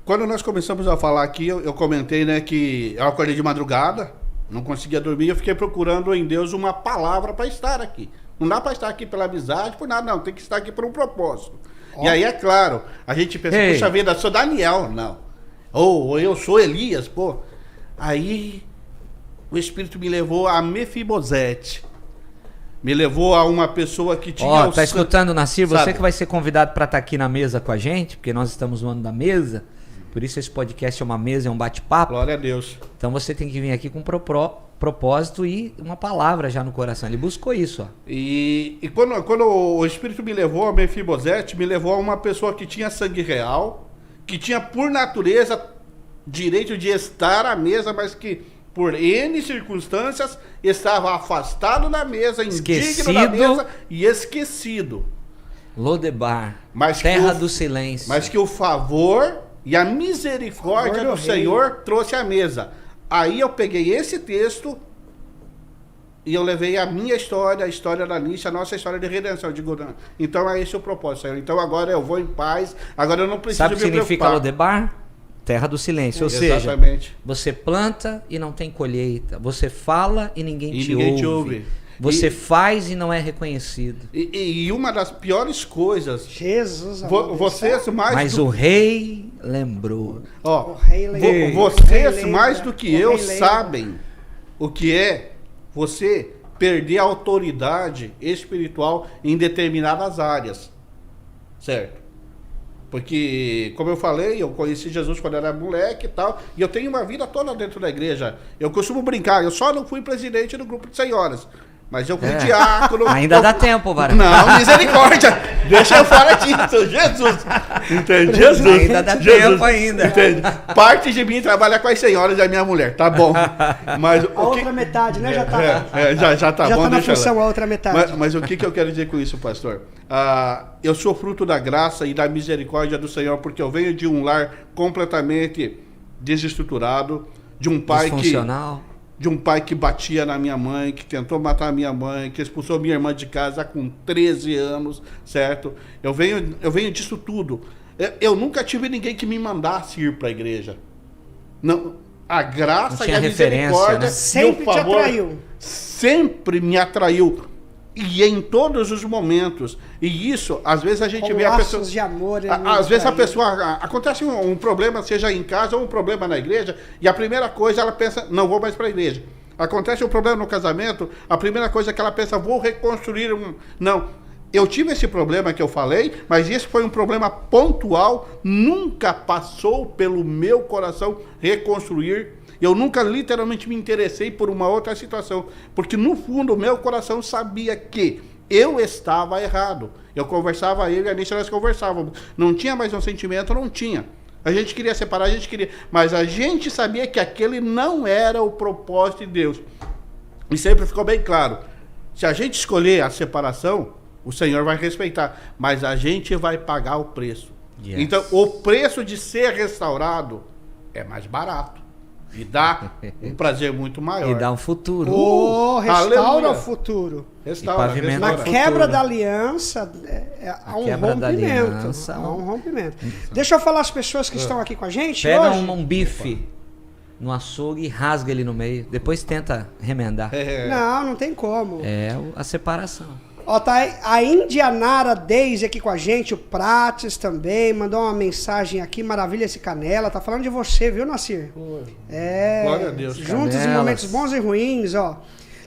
B: Quando nós começamos a falar aqui, eu comentei, né, que eu acordei de madrugada, não conseguia dormir, eu fiquei procurando em Deus uma palavra para estar aqui. Não dá para estar aqui pela amizade, por nada, não. Tem que estar aqui por um propósito. E aí, é claro, a gente pensa, puxa vida, eu sou Daniel. Não. Ou eu sou Elias, pô. Aí, o Espírito me levou a Mefibosete. Me levou a uma pessoa que tinha...
A: Tá escutando, Nassir? Você que vai ser convidado para estar aqui na mesa com a gente, porque nós estamos no ano da mesa... Por isso esse podcast é uma mesa, é um bate-papo.
B: Glória a Deus.
A: Então você tem que vir aqui com propósito e uma palavra já no coração. Ele buscou isso, ó.
B: E quando o Espírito me levou a Mefibosete, me levou a uma pessoa que tinha sangue real, que tinha por natureza direito de estar à mesa, mas que por N circunstâncias estava afastado da mesa, indigno da mesa e esquecido.
A: Lodebar,
B: mas
A: terra do silêncio.
B: Mas que o favor e a misericórdia do Senhor trouxe à mesa. Aí eu peguei esse texto e eu levei a minha história, a história da Nícia, a nossa história de redenção. Eu digo, então é esse o propósito, Senhor. Então agora eu vou em paz, agora eu não preciso me preocupar.
A: Sabe o que significa Lodebar? Terra do silêncio. Ou seja, você planta e não tem colheita. Você fala e ninguém te ouve. Você faz e não é reconhecido.
B: E uma das piores coisas...
C: Jesus,
B: vocês mais
A: Mas o rei lembrou.
B: Ó,
C: o rei lembra.
B: vocês mais do que eu sabem o que é você perder a autoridade espiritual em determinadas áreas. Certo? Porque, como eu falei, eu conheci Jesus quando era moleque e tal, e eu tenho uma vida toda dentro da igreja. Eu costumo brincar, eu só não fui presidente do grupo de senhoras, mas eu fui diácono.
A: Ainda dá tempo, Varão.
B: Não, misericórdia. Deixa eu falar disso, Jesus. Entende? Jesus.
A: Ainda dá tempo ainda.
B: Entende? Parte de mim trabalha com as senhoras e a minha mulher, tá bom. Mas
C: a outra metade, né? Já tá.
B: Já tá
C: já
B: bom,
C: tá na
B: deixa
C: função a outra metade.
B: Mas o que eu quero dizer com isso, pastor? Eu sou fruto da graça e da misericórdia do Senhor, porque eu venho de um lar completamente desestruturado, de um pai que batia na minha mãe, que tentou matar a minha mãe, que expulsou minha irmã de casa com 13 anos, certo? Eu venho disso tudo. Eu nunca tive ninguém que me mandasse ir para a igreja. Não, a graça e a misericórdia, né?
C: Sempre te atraiu.
B: Sempre me atraiu. E em todos os momentos. E isso, às vezes a gente vê a pessoa...
C: de amor.
B: Às vezes a pessoa... Acontece um problema, seja em casa ou um problema na igreja, e a primeira coisa ela pensa, não vou mais para a igreja. Acontece um problema no casamento, a primeira coisa que ela pensa, vou reconstruir Não, eu tive esse problema que eu falei, mas esse foi um problema pontual, nunca passou pelo meu coração reconstruir. Eu nunca literalmente me interessei por uma outra situação, porque no fundo o meu coração sabia que eu estava errado. Eu conversava, eu e a Nícia, nós conversávamos. Não tinha mais um sentimento, não tinha. A gente queria separar, mas a gente sabia que aquele não era o propósito de Deus. E sempre ficou bem claro, se a gente escolher a separação, o Senhor vai respeitar, mas a gente vai pagar o preço. Yes. Então, o preço de ser restaurado é mais barato. E dá um prazer muito maior.
A: E dá um futuro.
C: Restaura o futuro.
B: Restaura.
C: Na quebra da aliança, há um rompimento. Há um rompimento. Deixa eu falar às pessoas que estão aqui com a gente.
A: Pega
C: hoje.
A: um bife no açougue e rasga ele no meio. Depois tenta remendar.
C: Não tem como.
A: É a separação.
C: Ó, tá a Indianara Deise aqui com a gente, o Prates também, mandou uma mensagem aqui, maravilha esse Canela, tá falando de você, viu, Nacir?
B: Glória a Deus.
C: Juntos em momentos bons e ruins, ó.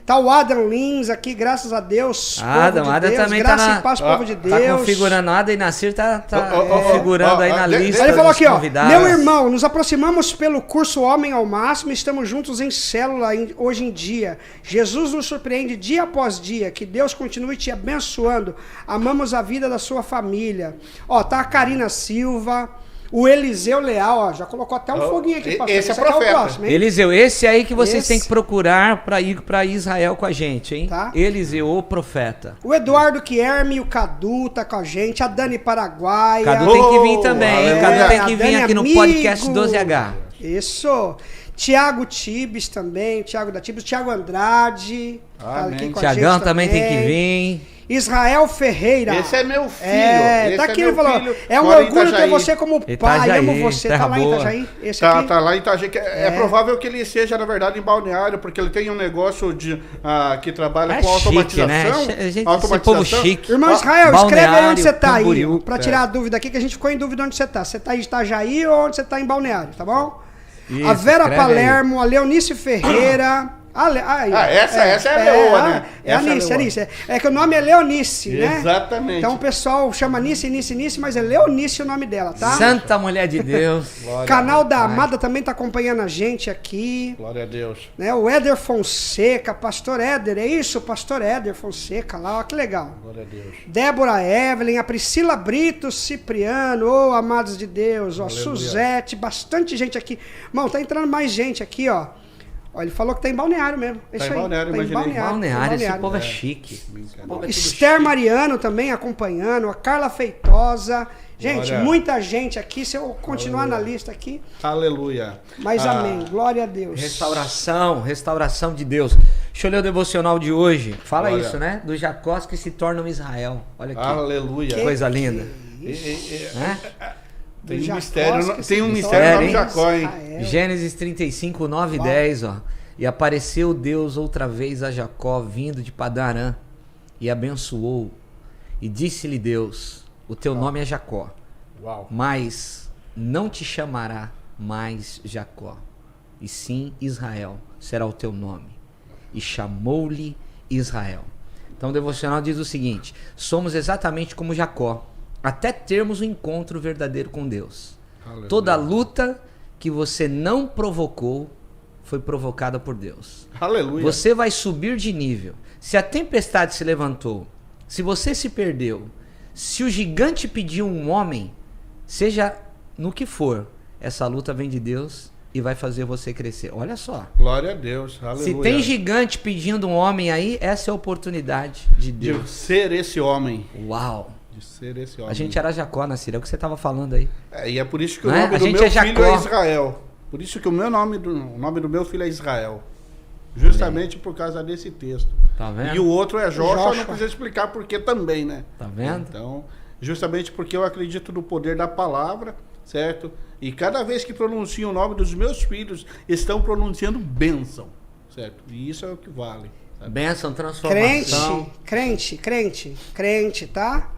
C: Tá o Adam Lins aqui, graças a Deus.
A: Adam também
C: graça
A: tá
C: e paz, povo de Deus.
A: Tá configurando, Adam e Nacir tá configurando aí na lista.
C: Ele falou aqui, ó, meu irmão, nos aproximamos pelo curso Homem ao Máximo, estamos juntos em célula hoje em dia. Jesus nos surpreende dia após dia, que Deus continue te abençoando. Amamos a vida da sua família. Ó, tá a Karina Silva... O Eliseu Leal, ó, já colocou até um foguinho aqui.
B: Esse é profeta.
C: É o próximo, hein?
A: Eliseu, esse aí que vocês têm que procurar para ir para Israel com a gente, hein?
C: Tá.
A: Eliseu, o profeta.
C: O Eduardo Quierme, o Cadu tá com a gente, a Dani Paraguaia.
A: Cadu tem que vir também, hein? Cadu tem que vir aqui no podcast 12H.
C: Isso. Tiago Tibes também, Tiago da Tibes, Tiago Andrade.
B: Tá aqui
C: com
A: Tiagão também tem que vir.
C: Israel Ferreira.
B: Esse é meu filho.
C: Tá aqui, ele falou. É um orgulho ter você como pai.
A: Itajaí,
C: amo você. Tá lá em Itajaí? Esse aqui?
B: Tá lá em Itajaí. É provável que ele seja, na verdade, em Balneário, porque ele tem um negócio que trabalha com automatização.
A: Chique, né? Esse povo chique.
C: Irmão Israel, escreve aí onde você tá aí. Pra tirar a dúvida aqui, que a gente ficou em dúvida onde você tá. Você tá em Itajaí ou onde você tá em Balneário, tá bom? Isso, a Vera Palermo, a Leonice Ferreira.
B: Essa é a leoa, né?
C: É a Nice. É que o nome é Leonice, né?
B: Exatamente.
C: Então o pessoal chama Nice, mas é Leonice o nome dela, tá?
A: Santa Mulher de Deus.
C: Canal da Amada também tá acompanhando a gente aqui.
B: Glória a Deus.
C: Né? O Éder Fonseca, Pastor Éder, é isso? Pastor Éder Fonseca lá, ó, que legal.
B: Glória a Deus.
C: Débora Evelyn, a Priscila Brito, Cipriano, amados de Deus, ó, Suzete, bastante gente aqui. Irmão, tá entrando mais gente aqui, ó. Ó, ele falou que tá em Balneário mesmo. É isso aí.
B: Balneário,
C: tá em
A: Balneário, esse povo é chique.
C: Esther Mariano também acompanhando, a Carla Feitosa. Gente,
B: Glória.
C: Muita gente aqui. Se eu continuar na lista aqui.
B: Aleluia.
C: Mas amém. Glória a Deus.
A: Restauração de Deus. Deixa eu ler o devocional de hoje. Fala
B: Glória.
A: isso, né? Dos Jacós que se tornam Israel. Olha aqui.
B: Aleluia.
A: Que coisa linda. Né?
B: Tem um
C: Jacó,
B: mistério,
C: que
B: tem um
C: se
B: mistério no
C: torna
B: nome Jacó, hein?
C: Israel.
A: Gênesis 35, 9 e 10, ó. E apareceu Deus outra vez a Jacó, vindo de Padarã, e abençoou. E disse-lhe Deus: o teu nome é Jacó, mas não te chamará mais Jacó, e sim Israel será o teu nome. E chamou-lhe Israel. Então o devocional diz o seguinte: somos exatamente como Jacó, até termos um encontro verdadeiro com Deus.
B: Aleluia.
A: Toda luta que você não provocou foi provocada por Deus.
B: Aleluia.
A: Você vai subir de nível. Se a tempestade se levantou, se você se perdeu, se o gigante pediu um homem, seja no que for, essa luta vem de Deus e vai fazer você crescer. Olha só.
B: Glória a Deus. Aleluia.
A: Se tem gigante pedindo um homem aí, essa é a oportunidade de Deus.
B: De ser esse homem.
A: Uau.
B: De ser esse homem.
A: A gente era Jacó, Nassir, é o que você estava falando aí.
B: E é por isso que
A: Não
B: o
A: é?
B: nome
A: A
B: do
A: gente
B: meu
A: é
B: filho
A: Jacó.
B: é Israel. Por isso que o nome do meu filho é Israel. Justamente por causa desse texto.
A: Tá vendo?
B: E o outro é Joshua,
C: Joshua.
B: não precisa explicar por que também, né?
A: Tá vendo?
B: Então, justamente porque eu acredito no poder da palavra, certo? E cada vez que pronunciam o nome dos meus filhos, estão pronunciando bênção, certo? E isso é o que vale. Sabe?
A: Bênção, transformação.
C: Crente, tá?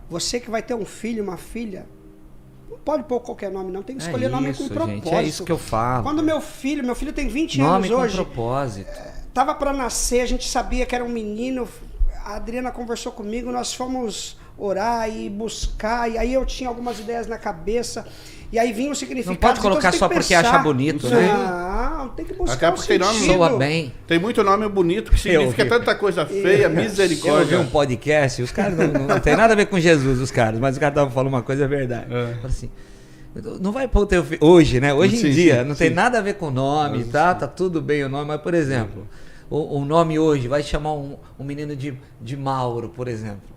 C: Você que vai ter um filho, uma filha, não pode pôr qualquer nome, não. Tem que escolher nome com propósito.
A: Gente, é isso que eu falo.
C: Quando meu filho tem 20
A: Nome
C: anos
A: com
C: hoje.
A: propósito.
C: Tava para nascer, a gente sabia que era um menino. A Adriana conversou comigo, nós fomos orar e buscar, e aí eu tinha algumas ideias na cabeça, e aí vinha o significado.
A: Não pode colocar
C: então
A: só porque acha bonito, né?
C: Não, tem que buscar
B: Até
C: um
B: porque nome
C: sentido.
A: Soa bem.
B: Tem muito nome bonito que significa
A: ouvi.
B: tanta coisa feia,
A: Eu ouvi
B: misericórdia.
A: um podcast, os caras não tem nada a ver com Jesus, os caras, mas os caras estavam falando uma coisa, é verdade. Falaram assim, não vai pôr o teu filho, hoje, né? Hoje em dia, não tem nada a ver com o nome, tá? Tá tudo bem o nome, mas, por exemplo, o nome hoje vai chamar um menino de Mauro, por exemplo.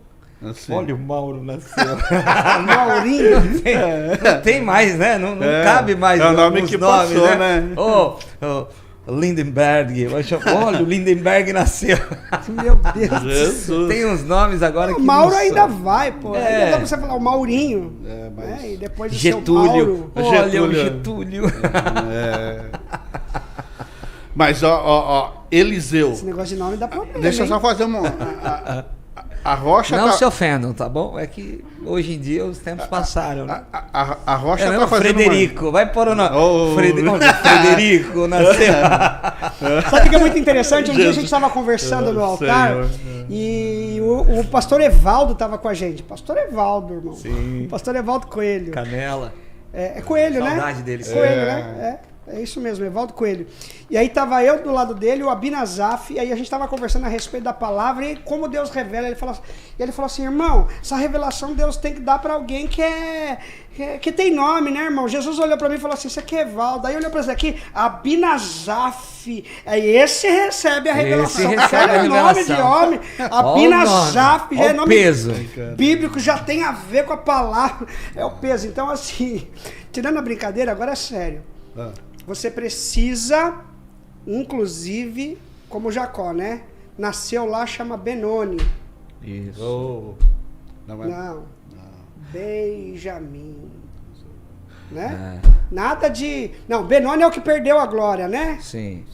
B: Assim.
A: Olha, o Mauro nasceu.
C: Maurinho.
A: Não tem mais, né? Não cabe mais.
B: É o nome
A: alguns
B: que
A: nomes,
B: passou, né?
A: Lindenberg. Olha, o Lindenberg nasceu.
C: Meu Deus.
B: Jesus.
A: Tem uns nomes agora que
C: O Mauro
A: não
C: ainda
A: são.
C: vai, pô.
A: É.
C: Ainda dá pra você falar o Maurinho.
B: Mas-
C: E depois de ser o
A: Getúlio.
C: Mauro.
A: Olha o
B: Getúlio.
A: Getúlio.
B: Mas, Eliseu.
C: Esse negócio de nome dá problema.
B: Deixa eu só
C: hein?
B: fazer a rocha
A: Não
B: tá...
A: se ofendam, tá bom? É que hoje em dia os tempos passaram, né?
B: A rocha
A: É
B: tá
A: mesmo?
B: fazendo
A: Frederico, vai pôr o nome.
B: Oh.
A: Frederico nasceu.
C: Sabe o que é muito interessante? Um dia a gente estava conversando no altar
B: Senhor.
C: e o pastor Evaldo estava com a gente. Pastor Evaldo, irmão.
A: Sim.
C: O pastor Evaldo Coelho.
A: Canela.
C: É Coelho, né?
A: Saudade dele.
C: Coelho, né? É isso mesmo, Evaldo Coelho. E aí tava eu do lado dele, o Abinazaf, e aí a gente tava conversando a respeito da palavra e como Deus revela. Ele falou assim, irmão, essa revelação Deus tem que dar para alguém que tem nome, né, irmão? Jesus olhou para mim e falou assim, isso aqui é Evaldo. Aí olhou para esse daqui, Abinazaf. Aí esse recebe a revelação.
A: Esse recebe a
C: Olha o nome de
A: revelação.
C: homem, Abinazaf. Já é
A: Olha o
C: nome
A: peso.
C: bíblico, já tem a ver com a palavra. É o peso. Então, assim, tirando a brincadeira, agora é sério. Você precisa, inclusive, como Jacó, né? Nasceu lá, chama Benoni.
A: Isso.
C: Não. Benjamim. Né?
A: É.
C: Nada de... Não, Benoni é o que perdeu a glória, né?
A: Sim.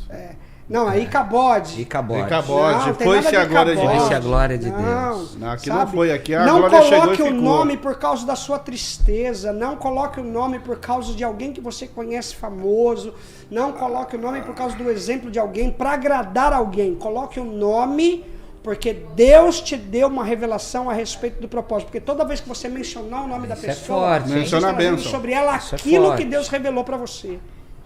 C: Não, é Icabode.
A: Icabode.
B: Não, foi-se a glória de Deus.
A: Foi-se a glória de Deus.
B: Não, aqui não foi, aqui a
C: não
B: glória chegou e
C: coloque o
B: ficou.
C: nome por causa da sua tristeza, não coloque o nome por causa de alguém que você conhece famoso, não coloque o nome por causa do exemplo de alguém, para agradar alguém. Coloque o nome porque Deus te deu uma revelação a respeito do propósito. Porque toda vez que você mencionar o nome da pessoa,
A: forte,
C: você está trazendo sobre ela aquilo que Deus revelou para você.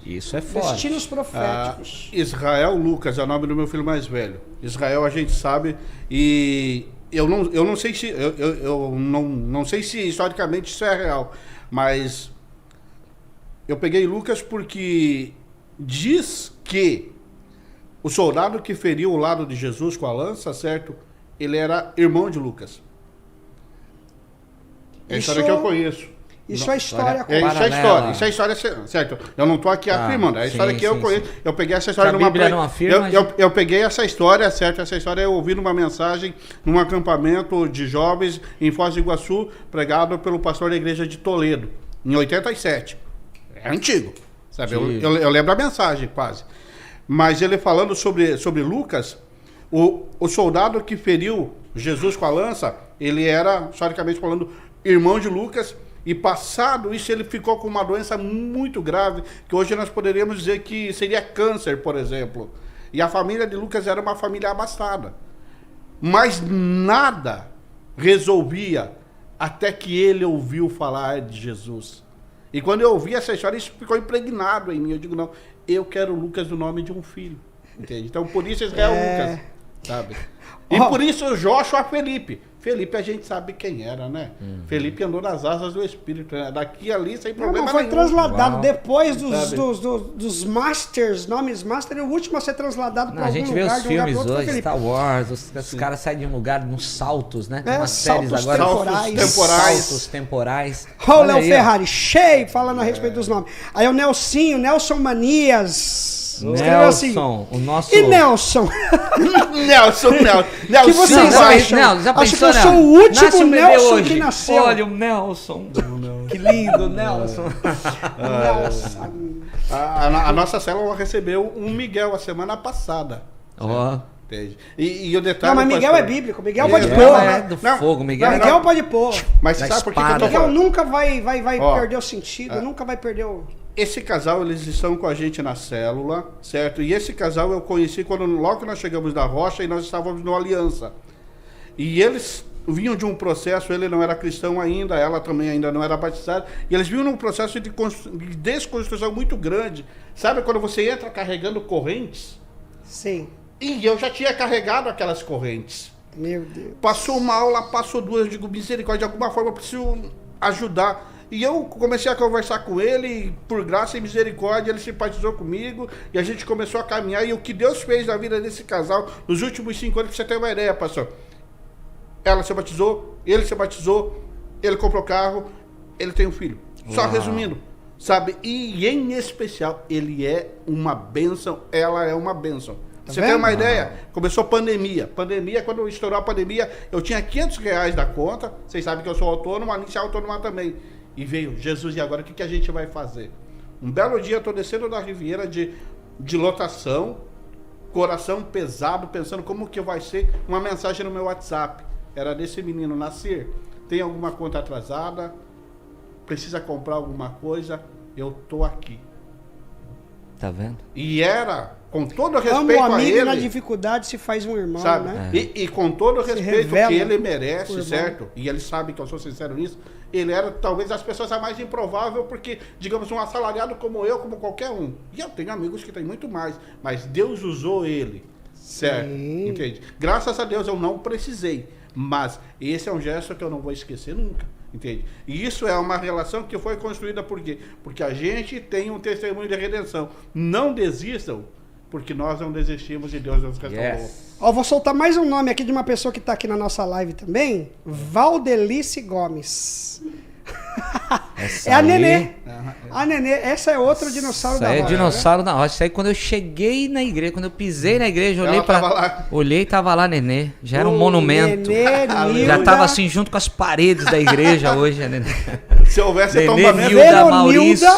A: Isso é forte.
C: Destinos proféticos.
B: Israel Lucas é o nome do meu filho mais velho. Israel a gente sabe, e eu não sei se eu não sei se historicamente isso é real, mas eu peguei Lucas porque diz que o soldado que feriu o lado de Jesus com a lança, certo? Ele era irmão de Lucas. É a história que eu conheço.
C: Isso é história.
B: Isso é história, certo? Eu não estou aqui afirmando, é a história que eu conheço. Eu peguei essa história numa...
A: Bíblia não afirma,
B: eu peguei essa história, certo? Essa história eu ouvi numa mensagem, num acampamento de jovens em Foz do Iguaçu, pregado pelo pastor da igreja de Toledo, em 87. É antigo, sabe? Eu lembro a mensagem, quase. Mas ele falando sobre Lucas, o soldado que feriu Jesus com a lança, ele era, historicamente falando, irmão de Lucas. E passado isso, ele ficou com uma doença muito grave, que hoje nós poderíamos dizer que seria câncer, por exemplo. E a família de Lucas era uma família abastada. Mas nada resolvia até que ele ouviu falar de Jesus. E quando eu ouvi essa história, isso ficou impregnado em mim. Eu digo, não, eu quero Lucas no nome de um filho. Entende? Então, por isso Israel Lucas, sabe? E por isso Joshua Felipe. Felipe a gente sabe quem era, né? Felipe andou nas asas do Espírito, né? Daqui ali, sem problema
C: foi
B: nenhum.
C: transladado depois dos Masters, nomes Master, o último a ser transladado para algum lugar.
A: A gente vê os filmes hoje, Star Wars, os caras saem de um lugar, nos saltos, né? Tem umas séries agora. Saltos temporais.
C: Olha o Léo Ferrari, cheio, falando a respeito dos nomes. Aí o Nelson Manias.
A: Nelson,
C: assim,
A: o nosso...
C: E Nelson?
B: Nelson.
C: Que vocês acham? Acho que eu sou o último Nelson que nasceu.
A: Olha o Nelson. Que lindo, Nelson.
B: A nossa célula recebeu um Miguel a semana passada.
A: Ó.
B: E o detalhe...
C: Não, mas Miguel é bíblico. Miguel pode pôr.
A: É do fogo, Miguel.
C: Miguel pode pôr.
B: Mas sabe por que eu tô
C: Miguel
B: falando?
C: nunca vai perder o sentido, nunca vai perder o...
B: Esse casal, eles estão com a gente na célula, certo? E esse casal eu conheci logo que nós chegamos da Rocha e nós estávamos no Aliança. E eles vinham de um processo, ele não era cristão ainda, ela também ainda não era batizada, e eles vinham num processo de desconstrução muito grande. Sabe quando você entra carregando correntes?
C: Sim.
B: E eu já tinha carregado aquelas correntes.
C: Meu Deus.
B: Passou uma aula, passou duas, eu digo, misericórdia, de alguma forma eu preciso ajudar. E eu comecei a conversar com ele, e por graça e misericórdia, ele simpatizou comigo, e a gente começou a caminhar, e o que Deus fez na vida desse casal, nos últimos 5 anos, pra você ter uma ideia, pastor. Ela se batizou, ele se batizou, ele comprou carro, ele tem um filho. Só resumindo, sabe? E em especial, ele é uma bênção, ela é uma bênção. Você tem uma ideia? Começou a pandemia. Quando estourou a pandemia, eu tinha R$500 da conta. Vocês sabem que eu sou autônomo, a Alice é autônoma também. E veio, Jesus, e agora o que a gente vai fazer? Um belo dia eu estou descendo da Riviera de lotação, coração pesado, pensando como que vai ser, uma mensagem no meu WhatsApp. Era desse menino, Nasir, tem alguma conta atrasada? Precisa comprar alguma coisa? Eu tô aqui.
A: Tá vendo?
B: E era, com todo respeito a ele...
C: na dificuldade se faz um irmão,
B: sabe?
C: né?
B: E com todo o respeito que ele merece, certo? E ele sabe que eu sou sincero nisso. Ele era talvez as pessoas a mais improvável, porque, digamos, um assalariado como eu, como qualquer um. E eu tenho amigos que têm muito mais, mas Deus usou ele, certo?
C: Sim.
B: Entende? Graças a Deus eu não precisei, mas esse é um gesto que eu não vou esquecer nunca, entende? E isso é uma relação que foi construída por quê? Porque a gente tem um testemunho de redenção. Não desistam, porque nós não desistimos e Deus nos restaurou.
C: Ó, vou soltar mais um nome aqui de uma pessoa que está aqui na nossa live também. Valdelice Gomes.
A: Essa
C: é a
A: aí...
C: Nenê. A Nenê, essa é outro dinossauro da rocha.
A: É dinossauro da rocha. Isso aí quando eu cheguei na igreja, quando eu pisei na igreja, olhei e tava lá a Nenê. Já era um monumento.
C: Nenê,
A: já tava assim junto com as paredes da igreja hoje, a Nenê.
B: Se houvesse
A: Nenê,
B: tombamento...
A: Nilda, Maurício,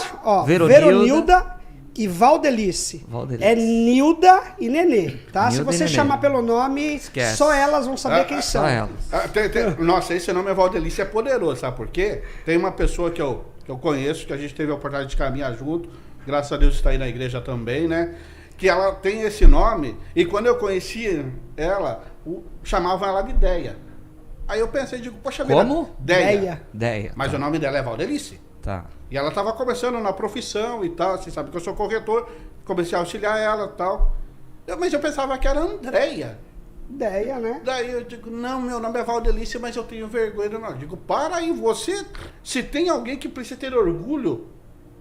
C: Veronilda e Valdelice. É Nilda e Nenê, tá?
A: Nilda
C: Se você chamar pelo nome,
A: esquece.
C: só elas vão saber quem são.
A: Só elas.
B: Nossa, esse nome é Valdelice, é poderoso, sabe por quê? Tem uma pessoa que eu conheço, que a gente teve a oportunidade de caminhar junto, graças a Deus está aí na igreja também, né? Que ela tem esse nome, e quando eu conheci ela, chamavam ela de Deia. Aí eu pensei, digo, poxa vida.
A: Como?
B: Deia.
A: Tá.
B: Mas o nome dela é Valdelice.
A: Tá.
B: E ela estava começando na profissão e tal, você sabe que eu sou corretor, comecei a auxiliar ela e tal. Mas eu pensava que era Andréia.
C: Deia, né?
B: Daí eu digo, não, meu nome é Valdelice, mas eu tenho vergonha. Não. Eu digo, para aí, se tem alguém que precisa ter orgulho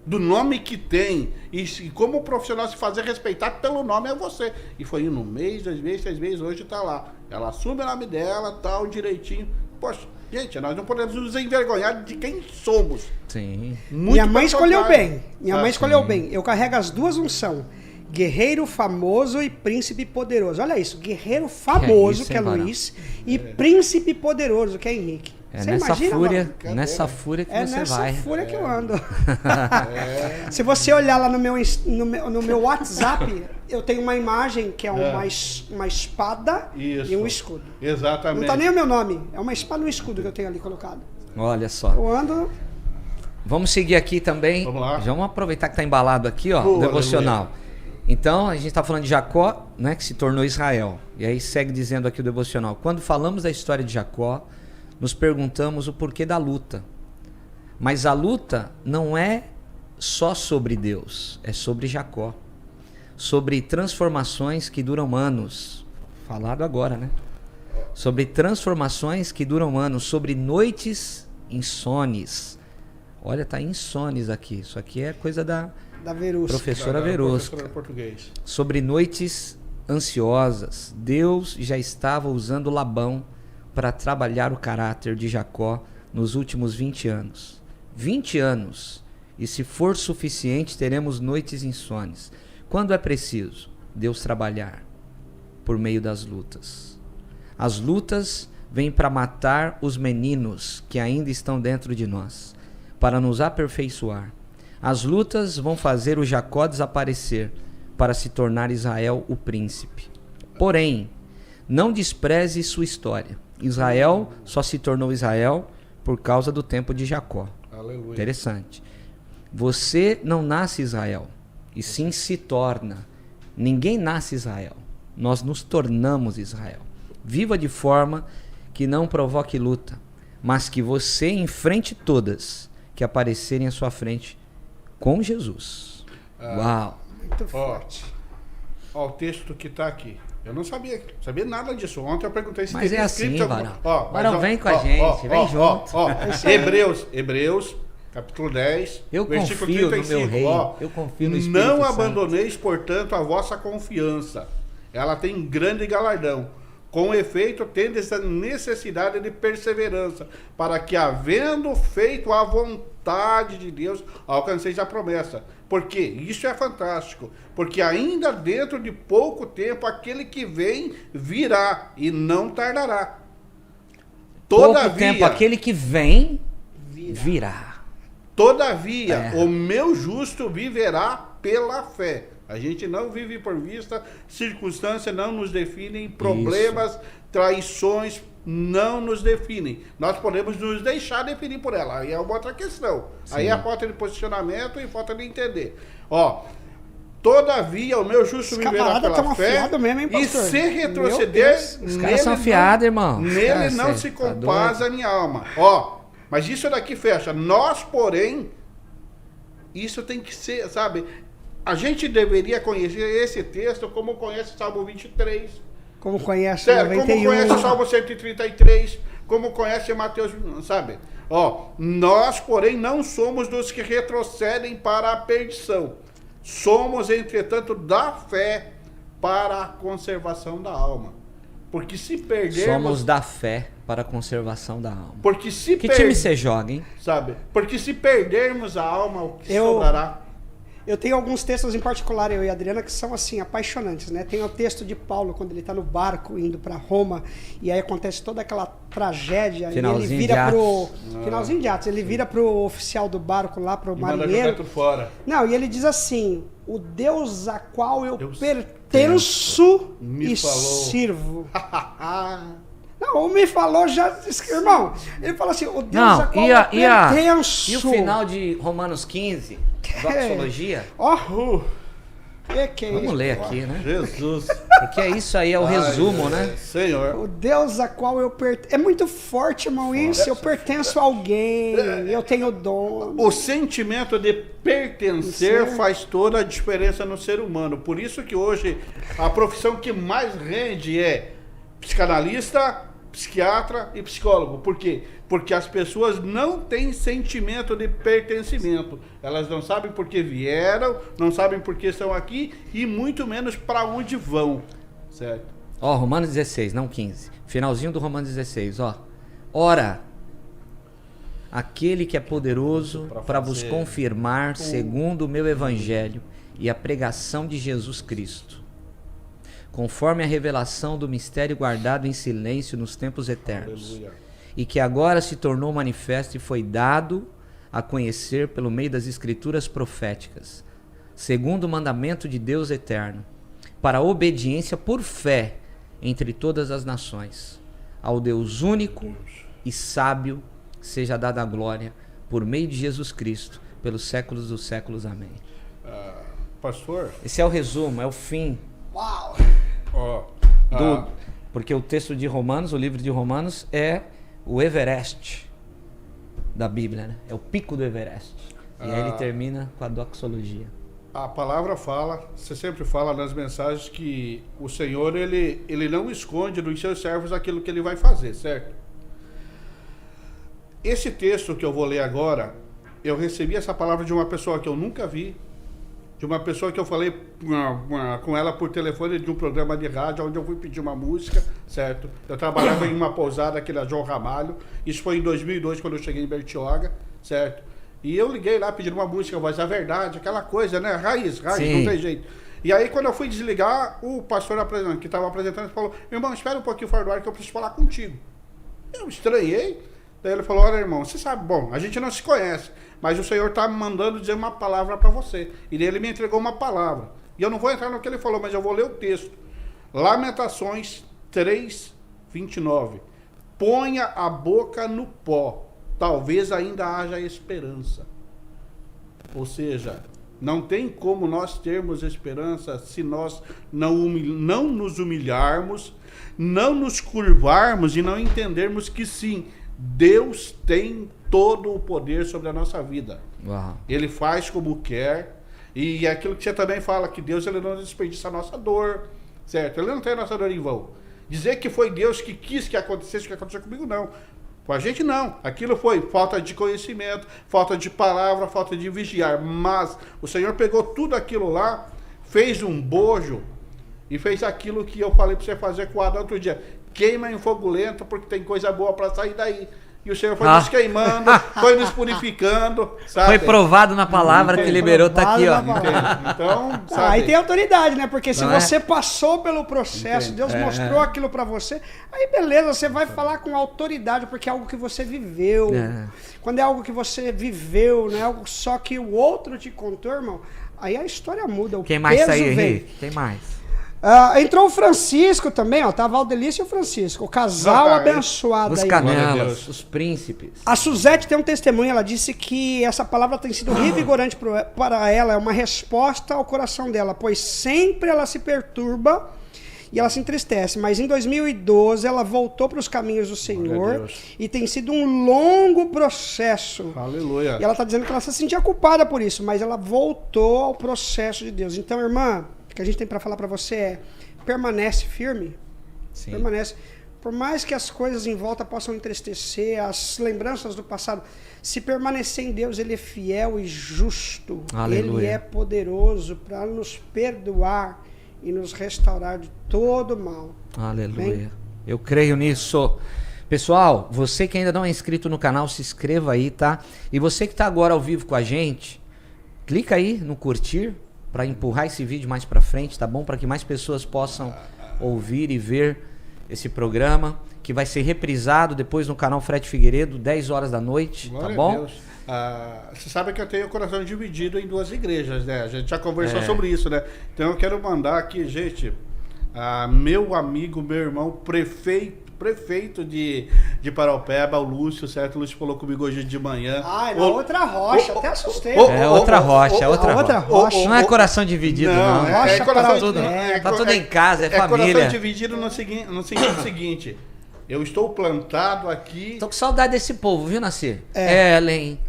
B: do nome que tem, e como profissional se fazer respeitar pelo nome é você. E foi indo 1 mês, 2 meses, 3 meses, hoje tá lá. Ela assume o nome dela, tal, direitinho. Poxa, gente, nós não podemos nos envergonhar de quem somos.
A: Sim.
C: Minha mãe escolheu bem. Minha mãe escolheu bem. Eu carrego as duas unções. Guerreiro famoso e príncipe poderoso. Olha isso, guerreiro famoso, que é Luiz, e príncipe poderoso, que é Henrique.
A: É
C: você
A: nessa
C: imagina,
A: fúria,
C: mano?
A: nessa fúria que você vai.
C: É nessa fúria que eu ando. Se você olhar lá no meu WhatsApp, eu tenho uma imagem que é uma espada e um escudo.
B: Exatamente.
C: Não tá nem o meu nome, é uma espada e um escudo que eu tenho ali colocado.
A: Olha só.
C: Eu ando...
A: Vamos seguir aqui também.
B: Vamos lá.
A: Já vamos aproveitar que tá embalado aqui, ó,
B: Boa,
A: o devocional. Então, a gente está falando de Jacó, né, que se tornou Israel. E aí segue dizendo aqui o devocional. Quando falamos da história de Jacó, nos perguntamos o porquê da luta. Mas a luta não é só sobre Deus, é sobre Jacó. Sobre transformações que duram anos. Falado agora, né? Sobre transformações que duram anos, sobre noites insones. Olha, tá insones aqui. Isso aqui é coisa da
C: Verusca.
A: Professora Verusca.
B: Português.
A: Sobre noites ansiosas, Deus já estava usando Labão para trabalhar o caráter de Jacó nos últimos 20 anos. 20 anos. E se for suficiente, teremos noites insones. Quando é preciso Deus trabalhar? Por meio das lutas. As lutas vêm para matar os meninos que ainda estão dentro de nós, para nos aperfeiçoar. As lutas vão fazer o Jacó desaparecer para se tornar Israel o príncipe. Porém, não despreze sua história. Israel só se tornou Israel por causa do tempo de Jacó.
B: Aleluia.
A: Interessante. Você não nasce Israel, e sim se torna. Ninguém nasce Israel. Nós nos tornamos Israel. Viva de forma que não provoque luta, mas que você enfrente todas que aparecerem à sua frente com Jesus. Uau!
C: Muito forte.
B: Ó, o texto que está aqui. Eu não sabia nada disso. Ontem eu perguntei se
A: Mas
B: teria
A: é assim,
B: escrito
A: Barão.
B: alguma...
A: Barão, vem com a gente, vem junto.
B: Hebreus, capítulo 10,
A: Eu
B: versículo
A: confio
B: 35.
A: no meu rei, eu confio no Espírito
B: Não
A: Santo.
B: abandoneis, portanto, a vossa confiança. Ela tem grande galardão. Com efeito, tende essa necessidade de perseverança, para que, havendo feito a vontade de Deus, alcanceis a promessa. Porque isso é fantástico. Porque ainda dentro de pouco tempo, aquele que vem virá e não tardará.
A: Pouco tempo, aquele que vem virá.
B: Todavia, o meu justo viverá pela fé. A gente não vive por vista, circunstâncias não nos definem, problemas, traições não nos definem. Nós podemos nos deixar definir por ela, aí é uma outra questão. Sim. Aí é falta de posicionamento e falta de entender. Ó, todavia o meu justo viverá pela fé, mesmo, hein, e se retroceder,
A: os caras são afiados, irmão.
B: Nele não se compaz a minha alma. Ó, mas isso daqui fecha. Nós, porém, isso tem que ser, sabe... A gente deveria conhecer esse texto como conhece o Salmo 23.
C: Como conhece o 91.
B: Como conhece o Salmo 133. Como conhece Mateus, sabe? Ó, nós, porém, não somos dos que retrocedem para a perdição. Somos, entretanto, da fé para a conservação da alma. Porque se perdermos...
A: Somos da fé para a conservação da alma.
B: Porque se
A: que time você joga, hein?
B: Sabe? Porque se perdermos a alma, o que sobrará?
C: Eu tenho alguns textos em particular, eu e a Adriana, que são assim, apaixonantes, né? Tem o texto de Paulo, quando ele está no barco indo para Roma, e aí acontece toda aquela tragédia,
A: finalzinho
C: e ele vira pro... Finalzinho de Atos, ele vira pro oficial do barco lá, pro marinheiro.
B: Tudo fora.
C: Não, e ele diz assim, o Deus a qual eu pertenço e sirvo. Não, me falou já, irmão, ele falou assim, o Deus a qual eu pertenço.
A: E o final de Romanos 15, doxologia? Vamos ler aqui, né?
B: Jesus.
A: Porque isso aí é o resumo, né?
B: Senhor.
C: O Deus a qual eu pertenço. É muito forte, irmão, isso. Eu pertenço a alguém, eu tenho dono.
B: O sentimento de pertencer faz toda a diferença no ser humano. Por isso que hoje a profissão que mais rende é psicanalista, psiquiatra e psicólogo. Por quê? Porque as pessoas não têm sentimento de pertencimento. Elas não sabem por que vieram, não sabem por que estão aqui e muito menos para onde vão. Certo?
A: Ó, Romanos 16, não 15. Finalzinho do Romanos 16, ó. Ora, aquele que é poderoso para vos confirmar segundo o meu evangelho e a pregação de Jesus Cristo, conforme a revelação do mistério guardado em silêncio nos tempos eternos. Aleluia. E que agora se tornou manifesto e foi dado a conhecer pelo meio das escrituras proféticas, segundo o mandamento de Deus eterno, para a obediência por fé entre todas as nações. Ao Deus único e sábio seja dada a glória por meio de Jesus Cristo, pelos séculos dos séculos. Amém.
B: Pastor?
A: Esse é o resumo, é o fim.
C: Uau!
A: Porque o texto de Romanos, o livro de Romanos, é o Everest da Bíblia, né? É o pico do Everest. E aí ele termina com a doxologia.
B: A palavra fala, você sempre fala nas mensagens que o Senhor, ele não esconde dos seus servos aquilo que ele vai fazer, certo? Esse texto que eu vou ler agora, eu recebi essa palavra de uma pessoa que eu nunca vi, de uma pessoa que eu falei com ela por telefone de um programa de rádio, onde eu fui pedir uma música, certo? Eu trabalhava em uma pousada aqui na João Ramalho, isso foi em 2002, quando eu cheguei em Bertioga, certo? E eu liguei lá pedindo uma música, Voz da Verdade, aquela coisa, né? Raiz,
A: Sim.
B: Não tem jeito. E aí, quando eu fui desligar, o pastor que estava apresentando falou, meu irmão, espera um pouquinho fora do ar que eu preciso falar contigo. Eu estranhei. Daí ele falou, olha, irmão, você sabe, bom, a gente não se conhece, mas o Senhor está me mandando dizer uma palavra para você. E daí ele me entregou uma palavra. E eu não vou entrar no que ele falou, mas eu vou ler o texto. Lamentações 3:29. Ponha a boca no pó, talvez ainda haja esperança. Ou seja, não tem como nós termos esperança se nós não nos humilharmos, não nos curvarmos e não entendermos que sim, Deus tem todo o poder sobre a nossa vida.
A: Uau.
B: Ele faz como quer. E é aquilo que você também fala, que Deus ele não desperdiça a nossa dor, certo? Ele não tem a nossa dor em vão. Dizer que foi Deus que quis que acontecesse o que aconteceu comigo, não. Com a gente, não. Aquilo foi falta de conhecimento, falta de palavra, falta de vigiar. Mas o Senhor pegou tudo aquilo lá, fez um bojo e fez aquilo que eu falei para você fazer com o Adão outro dia. Queima em fogo lento, porque tem coisa boa para sair daí. E o Senhor foi nos queimando, foi nos purificando, sabe?
A: Foi provado na palavra que liberou, tá aqui, ó.
B: Então, sabe?
C: Aí tem autoridade, né? Porque se você passou pelo processo, Deus mostrou aquilo pra você, aí beleza, você vai falar com autoridade, porque é algo que você viveu. Quando é algo que você viveu, não é algo só que o outro te contou, irmão, aí a história muda.
A: Quem mais tá aí, Henrique? Quem mais?
C: Entrou o Francisco também, ó. Tá a Valdelice e o Francisco. O casal abençoado
A: os
C: aí.
A: Os canelas, os príncipes.
C: A Suzete tem um testemunho, ela disse que essa palavra tem sido revigorante para ela, é uma resposta ao coração dela, pois sempre ela se perturba e ela se entristece. Mas em 2012 ela voltou para os caminhos do Senhor e tem sido um longo processo.
B: Aleluia.
C: E ela está dizendo que ela se sentia culpada por isso, mas ela voltou ao processo de Deus. Então, irmã, o que a gente tem para falar para você é: permanece firme. Sim. Permanece. Por mais que as coisas em volta possam entristecer, as lembranças do passado, se permanecer em Deus, Ele é fiel e justo.
A: Aleluia.
C: Ele é poderoso para nos perdoar e nos restaurar de todo mal.
A: Aleluia.
C: Bem?
A: Eu creio nisso. Pessoal, você que ainda não é inscrito no canal, se inscreva aí, tá? E você que está agora ao vivo com a gente, clica aí no curtir para empurrar esse vídeo mais para frente, tá bom? Para que mais pessoas possam ouvir e ver esse programa, que vai ser reprisado depois no canal Fred Figueiredo, 10 horas da noite,
B: Glória
A: tá bom?
B: você sabe que eu tenho o coração dividido em 2 igrejas, né? A gente já conversou sobre isso, né? Então eu quero mandar aqui, gente, meu amigo, meu irmão, prefeito de Paraupeba, o Lúcio, certo? O Lúcio falou comigo hoje de manhã.
C: Na outra rocha, até assustei.
A: Outra rocha.
C: rocha.
A: Não é coração dividido, não.
C: Rocha
B: coração,
A: tá tudo em casa, é família.
B: Coração dividido no sentido seguinte. Eu estou plantado aqui.
A: Tô com saudade desse povo, viu, Nascer? Ellen,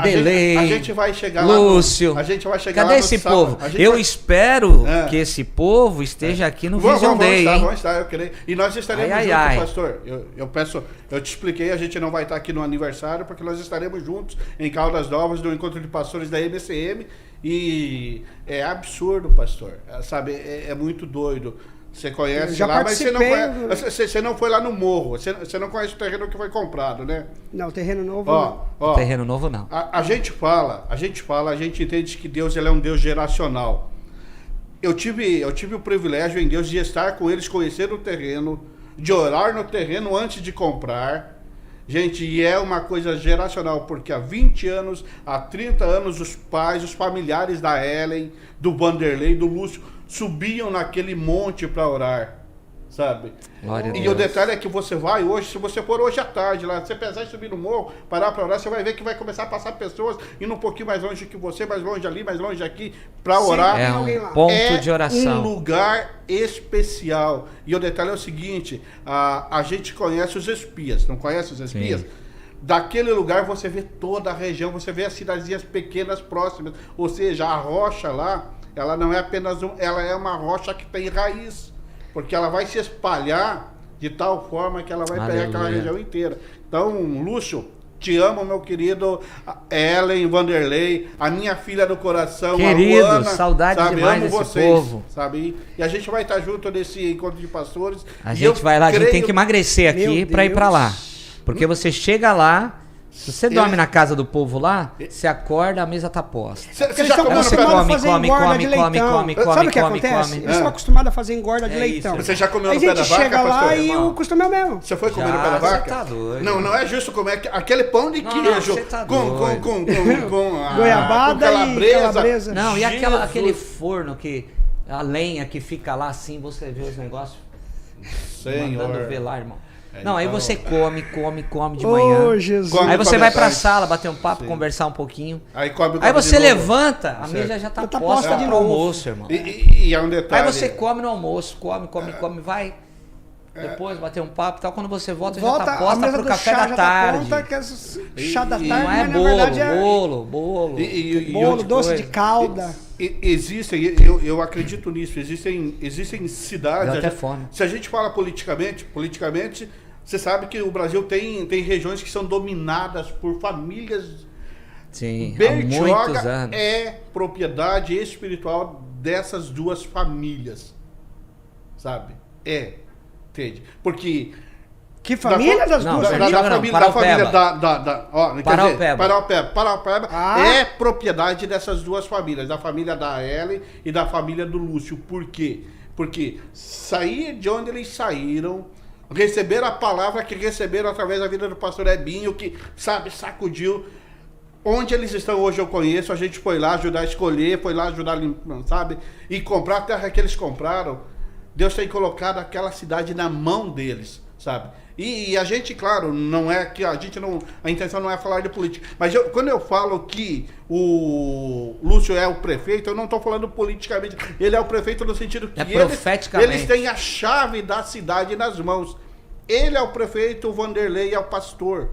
A: Belém,
B: a gente vai chegar
A: Lúcio.
B: A gente vai chegar
A: Cadê
B: lá no
A: esse
B: sábado.
A: povo? Eu espero que esse povo esteja aqui no Vision Day, hein?
B: Vamos estar, eu creio. E nós estaremos juntos, pastor. Eu te expliquei, a gente não vai estar aqui no aniversário, porque nós estaremos juntos em Caldas Novas, no encontro de pastores da MCM. E é absurdo, pastor. Sabe, é muito doido. Você conhece
C: já
B: lá, mas você não foi lá no morro. Você não conhece o terreno que foi comprado, né?
C: Não, o terreno novo não.
A: Terreno novo não.
B: A gente entende que Deus ele é um Deus geracional. Eu tive o privilégio em Deus de estar com eles, conhecer o terreno, de orar no terreno antes de comprar. Gente, e é uma coisa geracional, porque há 20 anos, há 30 anos, os pais, os familiares da Ellen, do Vanderlei, do Lúcio, subiam naquele monte para orar, sabe? E o detalhe é que você vai hoje, se você for hoje à tarde lá, você pensar em subir no morro, parar para orar, você vai ver que vai começar a passar pessoas indo um pouquinho mais longe que você, mais longe ali, mais longe aqui, para orar.
A: É um ponto de oração.
B: Um lugar especial. E o detalhe é o seguinte, a gente conhece os espias, não conhece os espias? Sim. Daquele lugar você vê toda a região, você vê as cidadezinhas pequenas próximas, ou seja, a rocha lá, ela não é apenas ela é uma rocha que tem raiz, porque ela vai se espalhar de tal forma que ela vai pegar aquela região inteira. Então, Lúcio, te amo, meu querido, Ellen, Vanderlei, a minha filha do coração,
A: querido,
B: a Luana,
A: saudade
B: sabe,
A: demais
B: amo
A: desse
B: vocês,
A: povo.
B: Sabe? E a gente vai estar junto nesse encontro de pastores.
A: A gente vai lá, a gente tem que emagrecer aqui para ir para lá. Porque você chega lá, se você dorme na casa do povo lá, você acorda, a mesa tá posta.
B: Você já comeu
A: come.
C: Sabe o que acontece? Eles estão acostumados a fazer engorda de leitão.
B: Você já comeu no pé da vaca,
C: pastor? A gente chega lá e
B: irmão?
C: O costume é o mesmo.
B: Você foi comer no pé da vaca?
A: Você tá doido.
B: Não é justo comer aquele pão de queijo com
C: goiabada e calabresa.
A: Não, e aquele forno que a lenha que fica lá assim, você vê os negócios mandando ver lá, irmão. Não, aí você come de manhã.
C: Jesus.
A: Aí você vai pra sala, bater um papo, conversar um pouquinho. Aí você levanta, a mesa já tá posta de almoço, irmão.
B: E é um detalhe.
A: Aí você come no almoço, come, vai. Depois bater um papo e tal. Quando você volta já tá posta pro café da tarde.
C: Chá da tarde,
A: não é
C: mas na verdade é
A: bolo.
C: Bolo, doce de calda.
B: Existem, eu acredito nisso, existem cidades.
A: Deu até fome.
B: Se a gente fala politicamente, você sabe que o Brasil tem regiões que são dominadas por famílias.
A: Sim,
B: Bertioga
A: há muitos anos.
B: É propriedade espiritual dessas 2 famílias, sabe? Entende? Porque...
C: Que família das duas?
B: Paraupeba é propriedade dessas 2 famílias, da família da Ellen e da família do Lúcio. Por quê? Porque sair de onde eles saíram, receberam a palavra que receberam através da vida do pastor Ebinho, que, sabe, sacudiu. Onde eles estão hoje eu conheço, a gente foi lá ajudar a escolher, foi lá ajudar a limpar, sabe? E comprar a terra que eles compraram. Deus tem colocado aquela cidade na mão deles, sabe? E a gente, claro, não é que a intenção não é falar de política, mas quando eu falo que o Lúcio é o prefeito, eu não estou falando politicamente, ele é o prefeito no sentido que eles têm a chave da cidade nas mãos. Ele é o prefeito, o Vanderlei é o pastor.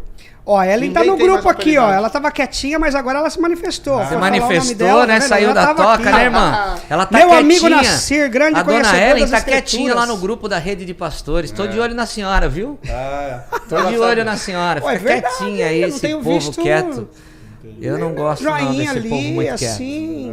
C: Ó, a Ellen tá no grupo aqui, ó. Ela tava quietinha, mas agora ela se manifestou.
A: Se manifestou, dela, né? Saiu da toca, aqui, né, irmã? Ela tá
C: Meu
A: quietinha.
C: Amigo Nascer, grande
A: a dona Ellen tá
C: quietinha
A: lá no grupo da rede de pastores. Tô de olho na senhora, viu? Tô de olho na senhora. Fica quietinha aí, esse povo quieto. Eu não gosto não desse
C: ali,
A: povo muito
C: assim,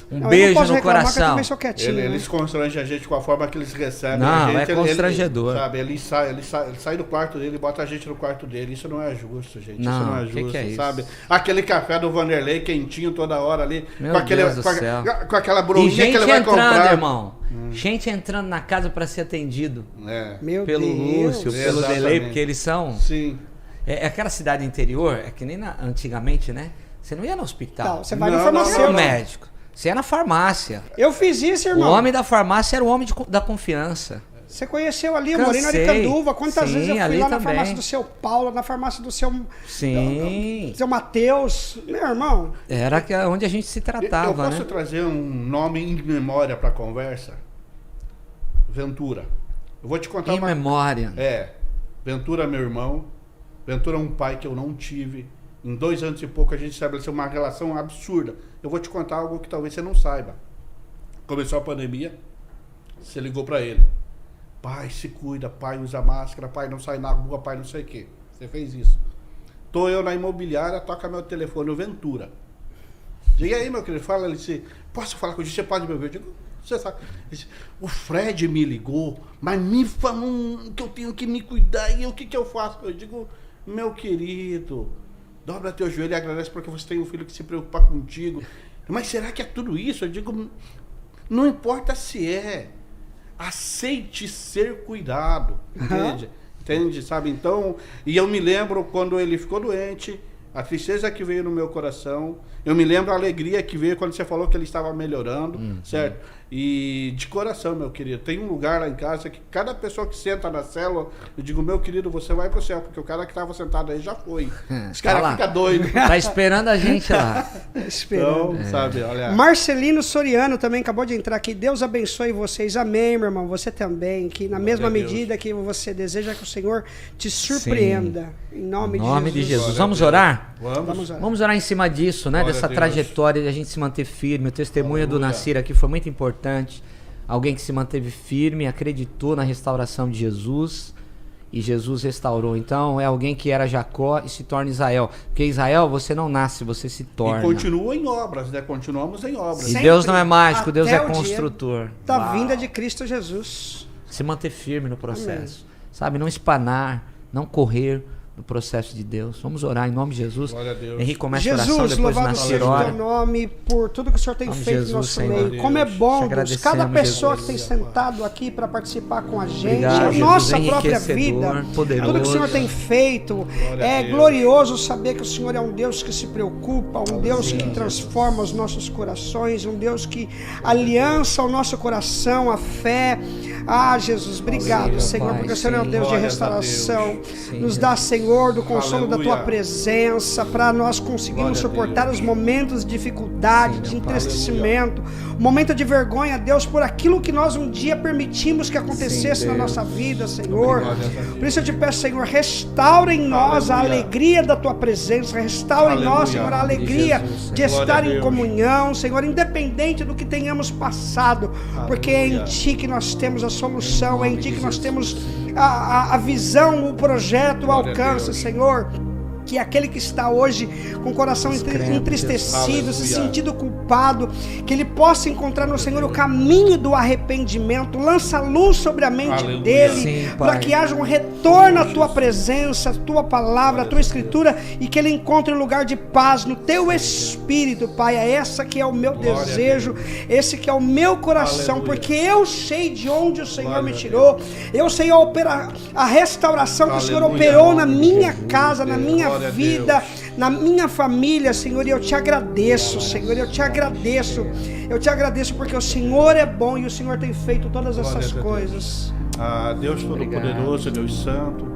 A: quieto. Beijo no coração.
B: Eles constrangem a gente com a forma que eles recebem.
A: Não,
B: a gente,
A: é constrangedor.
B: Ele sai do quarto dele e bota a gente no quarto dele. Isso não é justo, gente.
A: Não,
B: isso não é justo,
A: que é
B: sabe? Isso? Aquele café do Vanderlei quentinho toda hora ali.
A: Meu Deus do céu.
B: Com aquela broinha que ele vai comprar.
A: Entrando, irmão. Gente entrando na casa para ser atendido.
C: Meu
A: pelo
C: Deus.
A: Lúcio, pelo Delay, porque eles são...
B: Sim.
A: É aquela cidade interior, é que nem antigamente, né? Você não ia no hospital.
C: Não, você vai no farmacêutico.
A: Não, médico. Você ia na farmácia.
C: Eu fiz isso, irmão.
A: O homem da farmácia era o homem da confiança.
C: Você conheceu ali, eu morei na Aricanduva. Quantas vezes eu fui lá na farmácia do seu Paulo, na farmácia do seu...
A: Sim.
C: Do seu Matheus. Meu irmão.
A: Era onde a gente se tratava,
B: Eu posso trazer um nome em memória para a conversa? Ventura. Eu vou te contar
A: Em memória.
B: Ventura, meu irmão. Ventura é um pai que eu não tive. Em 2 anos e pouco a gente estabeleceu uma relação absurda. Eu vou te contar algo que talvez você não saiba. Começou a pandemia, você ligou para ele. Pai, se cuida, pai, usa máscara, pai, não sai na rua, pai, não sei o quê. Você fez isso. Tô eu na imobiliária, toca meu telefone, o Ventura. E aí, meu querido, fala, ele disse, posso falar com você? Pode me ouvir? Eu digo, você sabe. Disse, o Fred me ligou, mas me falou que eu tenho que me cuidar. E o que eu faço? Eu digo, meu querido, dobra teu joelho e agradece porque você tem um filho que se preocupa contigo. Mas será que é tudo isso? Eu digo, não importa se é. Aceite ser cuidado. Entende? Entende, sabe? Então, e eu me lembro quando ele ficou doente, a tristeza que veio no meu coração. Eu me lembro a alegria que veio quando você falou que ele estava melhorando, certo? E de coração, meu querido, tem um lugar lá em casa que cada pessoa que senta na célula, eu digo, meu querido, você vai pro céu, porque o cara que estava sentado aí já foi. Os caras ficam doidos.
A: Tá esperando a gente lá.
C: Esperando.
B: Então, sabe, olha.
C: Marcelino Soriano também acabou de entrar aqui. Deus abençoe vocês. Amém, meu irmão. Você também. Que na mesma medida que você deseja que o Senhor te surpreenda. Sim. Em nome de Jesus.
A: Vamos orar?
C: Vamos orar.
A: Vamos orar em cima disso, né? Dessa trajetória de a gente se manter firme. O testemunho do Nassir aqui foi muito importante. Alguém que se manteve firme, acreditou na restauração de Jesus e Jesus restaurou. Então é alguém que era Jacó e se torna Israel. Porque Israel você não nasce, você se torna.
B: E continua em obras, né? Continuamos em obras.
A: E Deus não é mágico, Deus é construtor.
C: Da vinda de Cristo Jesus.
A: Se manter firme no processo. Amém. Sabe, não espanar, não correr no processo de Deus. Vamos orar em nome de Jesus.
B: Glória a Deus.
A: Henrique começa
C: Jesus,
A: a oração, depois
C: louvado seja o teu nome por tudo que o Senhor tem feito
A: Jesus,
C: no nosso
A: Senhor.
C: meio. Como é bom, Deus, cada pessoa
A: Jesus.
C: Que tem sentado aqui para participar com a gente,
A: Obrigado,
C: a nossa
A: Jesus,
C: própria vida,
A: poderoso.
C: tudo que o Senhor tem feito, é glorioso saber que o Senhor é um Deus que se preocupa, um Deus que transforma os nossos corações, um Deus que aliança o nosso coração, a fé. Ah, Jesus, obrigado, Senhor, porque o Senhor é um Deus de restauração. Nos dá, Senhor, do consolo da tua presença, para nós conseguirmos suportar os momentos de dificuldade, de entristecimento, momento de vergonha, Deus, por aquilo que nós um dia permitimos que acontecesse na nossa vida, Senhor. Por isso eu te peço, Senhor, restaura em nós a alegria da tua presença, restaura em nós, Senhor, a alegria de estar em comunhão, Senhor, independente do que tenhamos passado, porque é em Ti que nós temos a solução, é em Ti que nós temos a visão, o projeto, o alcance, Senhor. Que aquele que está hoje com o coração entristecido, se sentindo culpado, que ele possa encontrar no Senhor o caminho do arrependimento, lança luz sobre a mente dele, para que haja um retorno à tua presença, à tua palavra, à tua escritura, e que ele encontre um lugar de paz no teu espírito, Pai. É essa que é o meu desejo, esse que é o meu coração, porque eu sei de onde o Senhor me tirou, eu sei a restauração que o Senhor operou na minha casa, na minha vida, na minha família, Senhor, e eu te agradeço, Senhor, eu te agradeço porque o Senhor é bom e o Senhor tem feito todas essas coisas.
B: Deus Todo-Poderoso, Deus Santo,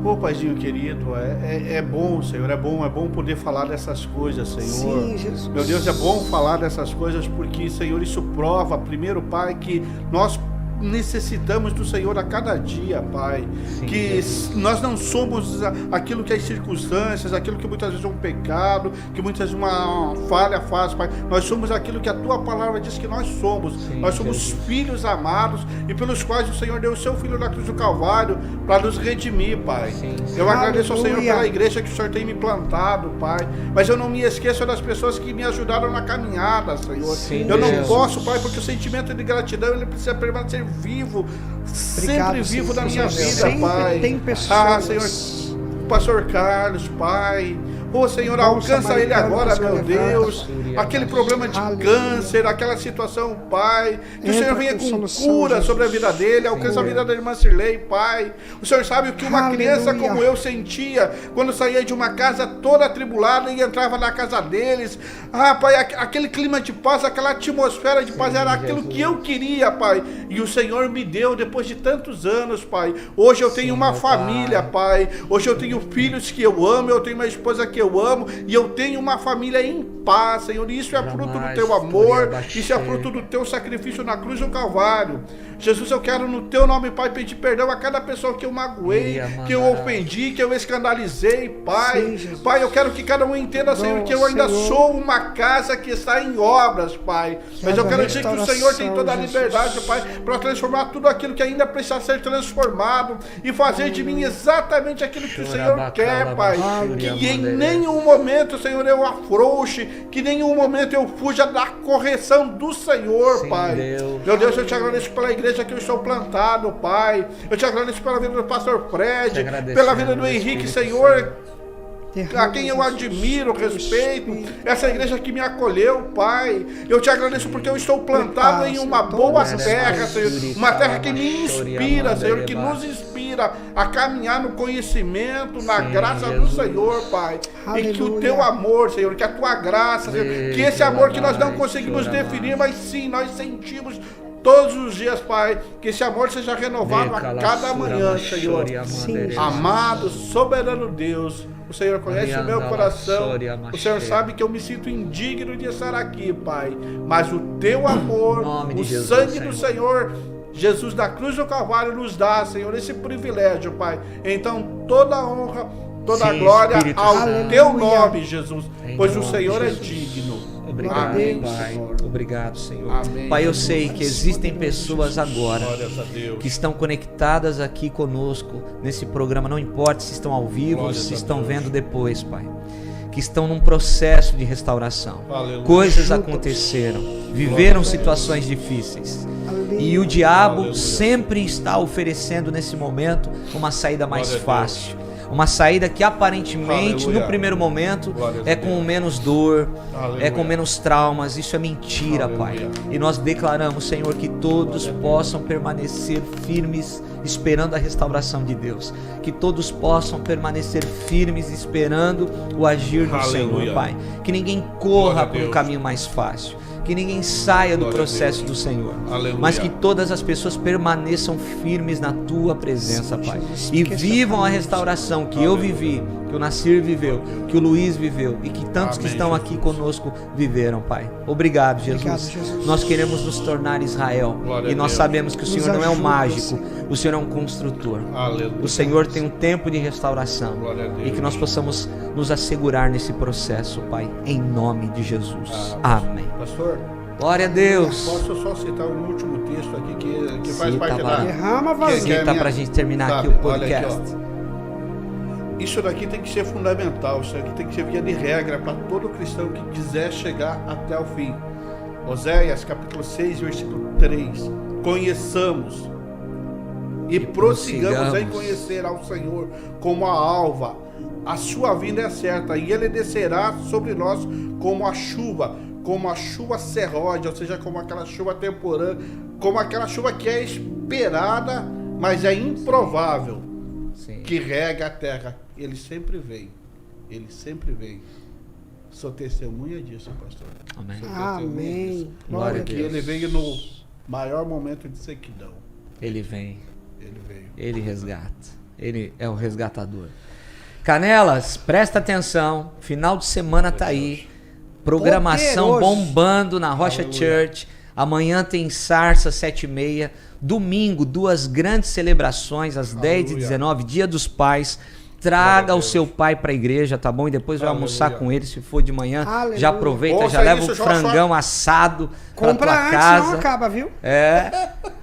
B: ô Paizinho querido, é bom, Senhor, é bom poder falar dessas coisas, Senhor.
C: Sim, Jesus.
B: Meu Deus, é bom falar dessas coisas porque, Senhor, isso prova, primeiro, Pai, que nós necessitamos do Senhor a cada dia, Pai. Sim, que Jesus. Nós não somos aquilo que as circunstâncias, aquilo que muitas vezes é um pecado, que muitas vezes uma falha faz, Pai. Nós somos aquilo que a Tua palavra diz que nós somos. Sim, nós somos Jesus. Filhos amados e pelos quais o Senhor deu o Seu Filho na cruz do Calvário para nos redimir, Pai. Sim, eu agradeço ao Senhor pela igreja que o Senhor tem me plantado, Pai. Mas eu não me esqueço das pessoas que me ajudaram na caminhada, Senhor. Sim, eu não Jesus. Posso, Pai, porque o sentimento de gratidão ele precisa permanecer vivo, sempre vivo Senhor, na minha vida,
C: sempre
B: Pai.
C: Tem pessoas.
B: Senhor, Pastor Carlos, Pai, Ô Senhor, alcança ele agora, meu Deus. Aquele problema de câncer, aquela situação, Pai. Que o Senhor venha com cura sobre a vida dele. Alcança a vida da irmã Cirlei, Pai. O Senhor sabe o que uma criança como eu sentia quando saía de uma casa toda atribulada e entrava na casa deles. Ah, Pai, aquele clima de paz, aquela atmosfera de paz era aquilo que eu queria, Pai. E o Senhor me deu depois de tantos anos, Pai. Hoje eu tenho uma família, Pai. Hoje eu tenho filhos que eu amo, eu tenho uma esposa que eu amo e eu tenho uma família em paz, Senhor. Isso é fruto do teu amor, isso é fruto do teu sacrifício na cruz do Calvário. Jesus, eu quero no teu nome, Pai, pedir perdão a cada pessoa que eu magoei, que eu ofendi, que eu escandalizei, Pai. Sim, Pai, eu quero que cada um entenda, Senhor, que eu ainda sou uma casa que está em obras, Pai. Mas eu quero dizer que o Senhor tem toda a liberdade, Pai, para transformar tudo aquilo que ainda precisa ser transformado e fazer de mim exatamente aquilo que o Senhor quer, Pai. Que em nenhum momento, Senhor, eu afrouxe, que em nenhum momento eu fuja da correção do Senhor, Pai. Meu Deus, eu te agradeço pela igreja que eu estou plantado, Pai. Eu te agradeço pela vida do pastor Fred, pela vida do Henrique, Senhor, a quem eu admiro, respeito, essa igreja que me acolheu, Pai. Eu te agradeço porque eu estou plantado em uma boa terra, Senhor, uma terra que me inspira, Senhor, que nos inspira a caminhar no conhecimento, na graça do Senhor, Pai. E que o teu amor, Senhor, que a tua graça, Senhor, que esse amor que nós não conseguimos definir, mas sim, nós sentimos todos os dias, Pai, que esse amor seja renovado a cada manhã, Senhor. Amado, soberano Deus, o Senhor conhece o meu coração, o Senhor sabe que eu me sinto indigno de estar aqui, Pai, mas o teu amor, o sangue do Senhor, Jesus da cruz do Calvário nos dá, Senhor, esse privilégio, Pai. Então toda a honra, toda a glória ao teu nome, Jesus, pois o Senhor é digno.
A: Obrigado, Pai. Obrigado, Senhor. Amém. Pai, eu sei que existem pessoas agora que estão conectadas aqui conosco nesse programa, não importa se estão ao vivo ou se estão vendo depois, Pai, que estão num processo de restauração. Aleluia. Coisas aconteceram, viveram situações difíceis. E o diabo sempre está oferecendo nesse momento uma saída mais fácil. Uma saída que aparentemente, no primeiro momento, é com menos dor, é com menos traumas. Isso é mentira, Pai. E nós declaramos, Senhor, que todos possam permanecer firmes esperando a restauração de Deus. Que todos possam permanecer firmes esperando o agir do Senhor, Pai. Que ninguém corra por um caminho mais fácil. Que ninguém saia do processo do Senhor, mas que todas as pessoas permaneçam firmes na Tua presença, Pai, e vivam a restauração que eu vivi, que o Nassir viveu, que o Luiz viveu e que tantos que estão aqui conosco viveram, Pai. Obrigado, Jesus. Nós queremos nos tornar Israel e nós sabemos que o Senhor não é um mágico, o Senhor é um construtor. O Senhor tem um tempo de restauração e que nós possamos nos assegurar nesse processo, Pai, em nome de Jesus. Amém.
B: Pastor,
A: glória a Deus.
B: Posso só citar um último texto aqui que faz parte da...
C: Derrama vazio.
A: Cita pra gente terminar aqui o podcast.
B: Isso daqui tem que ser fundamental, isso aqui tem que ser via de regra para todo cristão que quiser chegar até o fim. Oséias capítulo 6, versículo 3. Conheçamos e prossigamos em conhecer ao Senhor como a alva. A sua vinda é certa e ele descerá sobre nós como a chuva serródia, ou seja, como aquela chuva temporânea, como aquela chuva que é esperada, mas é improvável. Sim. Que rega a terra. Ele sempre vem. Sou testemunha disso, pastor.
A: Amém.
C: Amém.
B: Glória a Deus. Ele veio no maior momento de sequidão.
A: Ele veio.
B: Ele
A: resgata. Ele é o resgatador. Canelas, presta atenção. Final de semana tá aí. Programação bombando na Rocha Church. Amanhã tem Sarça 7h30. Domingo, 2 grandes celebrações, às 10 e 19, Dia dos Pais. Traga o seu pai para a igreja, tá bom? E depois vai almoçar com ele, se for de manhã. Já aproveita, já leva o frangão assado para tua casa.
C: Não acaba, viu?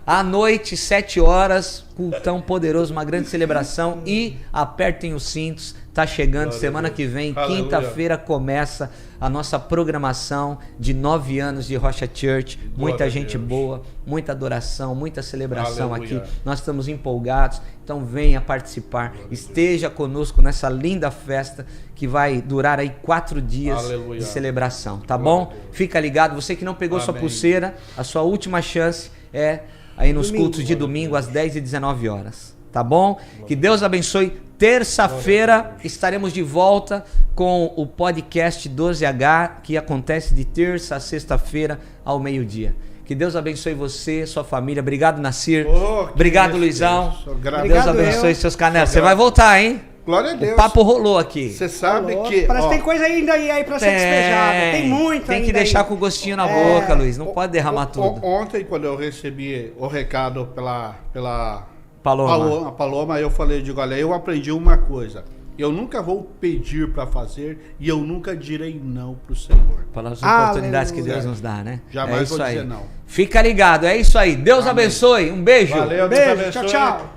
A: À noite, 7 horas, cultão poderoso, uma grande celebração. E apertem os cintos, tá chegando semana que vem, quinta-feira começa a nossa programação de 9 anos de Rocha Church. Muita gente boa, muita adoração, muita celebração aqui. Nós estamos empolgados, então venha participar. Esteja conosco nessa linda festa que vai durar aí 4 dias de celebração, tá bom? Fica ligado, você que não pegou sua pulseira, a sua última chance é aí nos cultos de domingo às 10 e 19 horas, tá bom? Que Deus abençoe. Terça-feira estaremos de volta com o podcast 12H, que acontece de terça a sexta-feira ao meio-dia. Que Deus abençoe você, sua família. Obrigado, Nassir. Obrigado, Luizão. Deus abençoe seus canelas. Você vai voltar, hein?
B: Glória a Deus.
A: O papo rolou aqui.
B: Você sabe que...
C: Parece que tem coisa ainda aí pra ser despejada. Tem muito
A: Tem que deixar com o gostinho na boca, Luiz. Não pode derramar tudo.
B: Ontem, quando eu recebi o recado pela
A: Paloma,
B: eu falei, olha, eu aprendi uma coisa. Eu nunca vou pedir para fazer e eu nunca direi não pro Senhor.
A: Pelas oportunidades que Deus nos dá, né?
B: Jamais vou dizer não.
A: Fica ligado, é isso aí. Deus abençoe. Um beijo.
B: Valeu,
C: beijo. Tchau, tchau.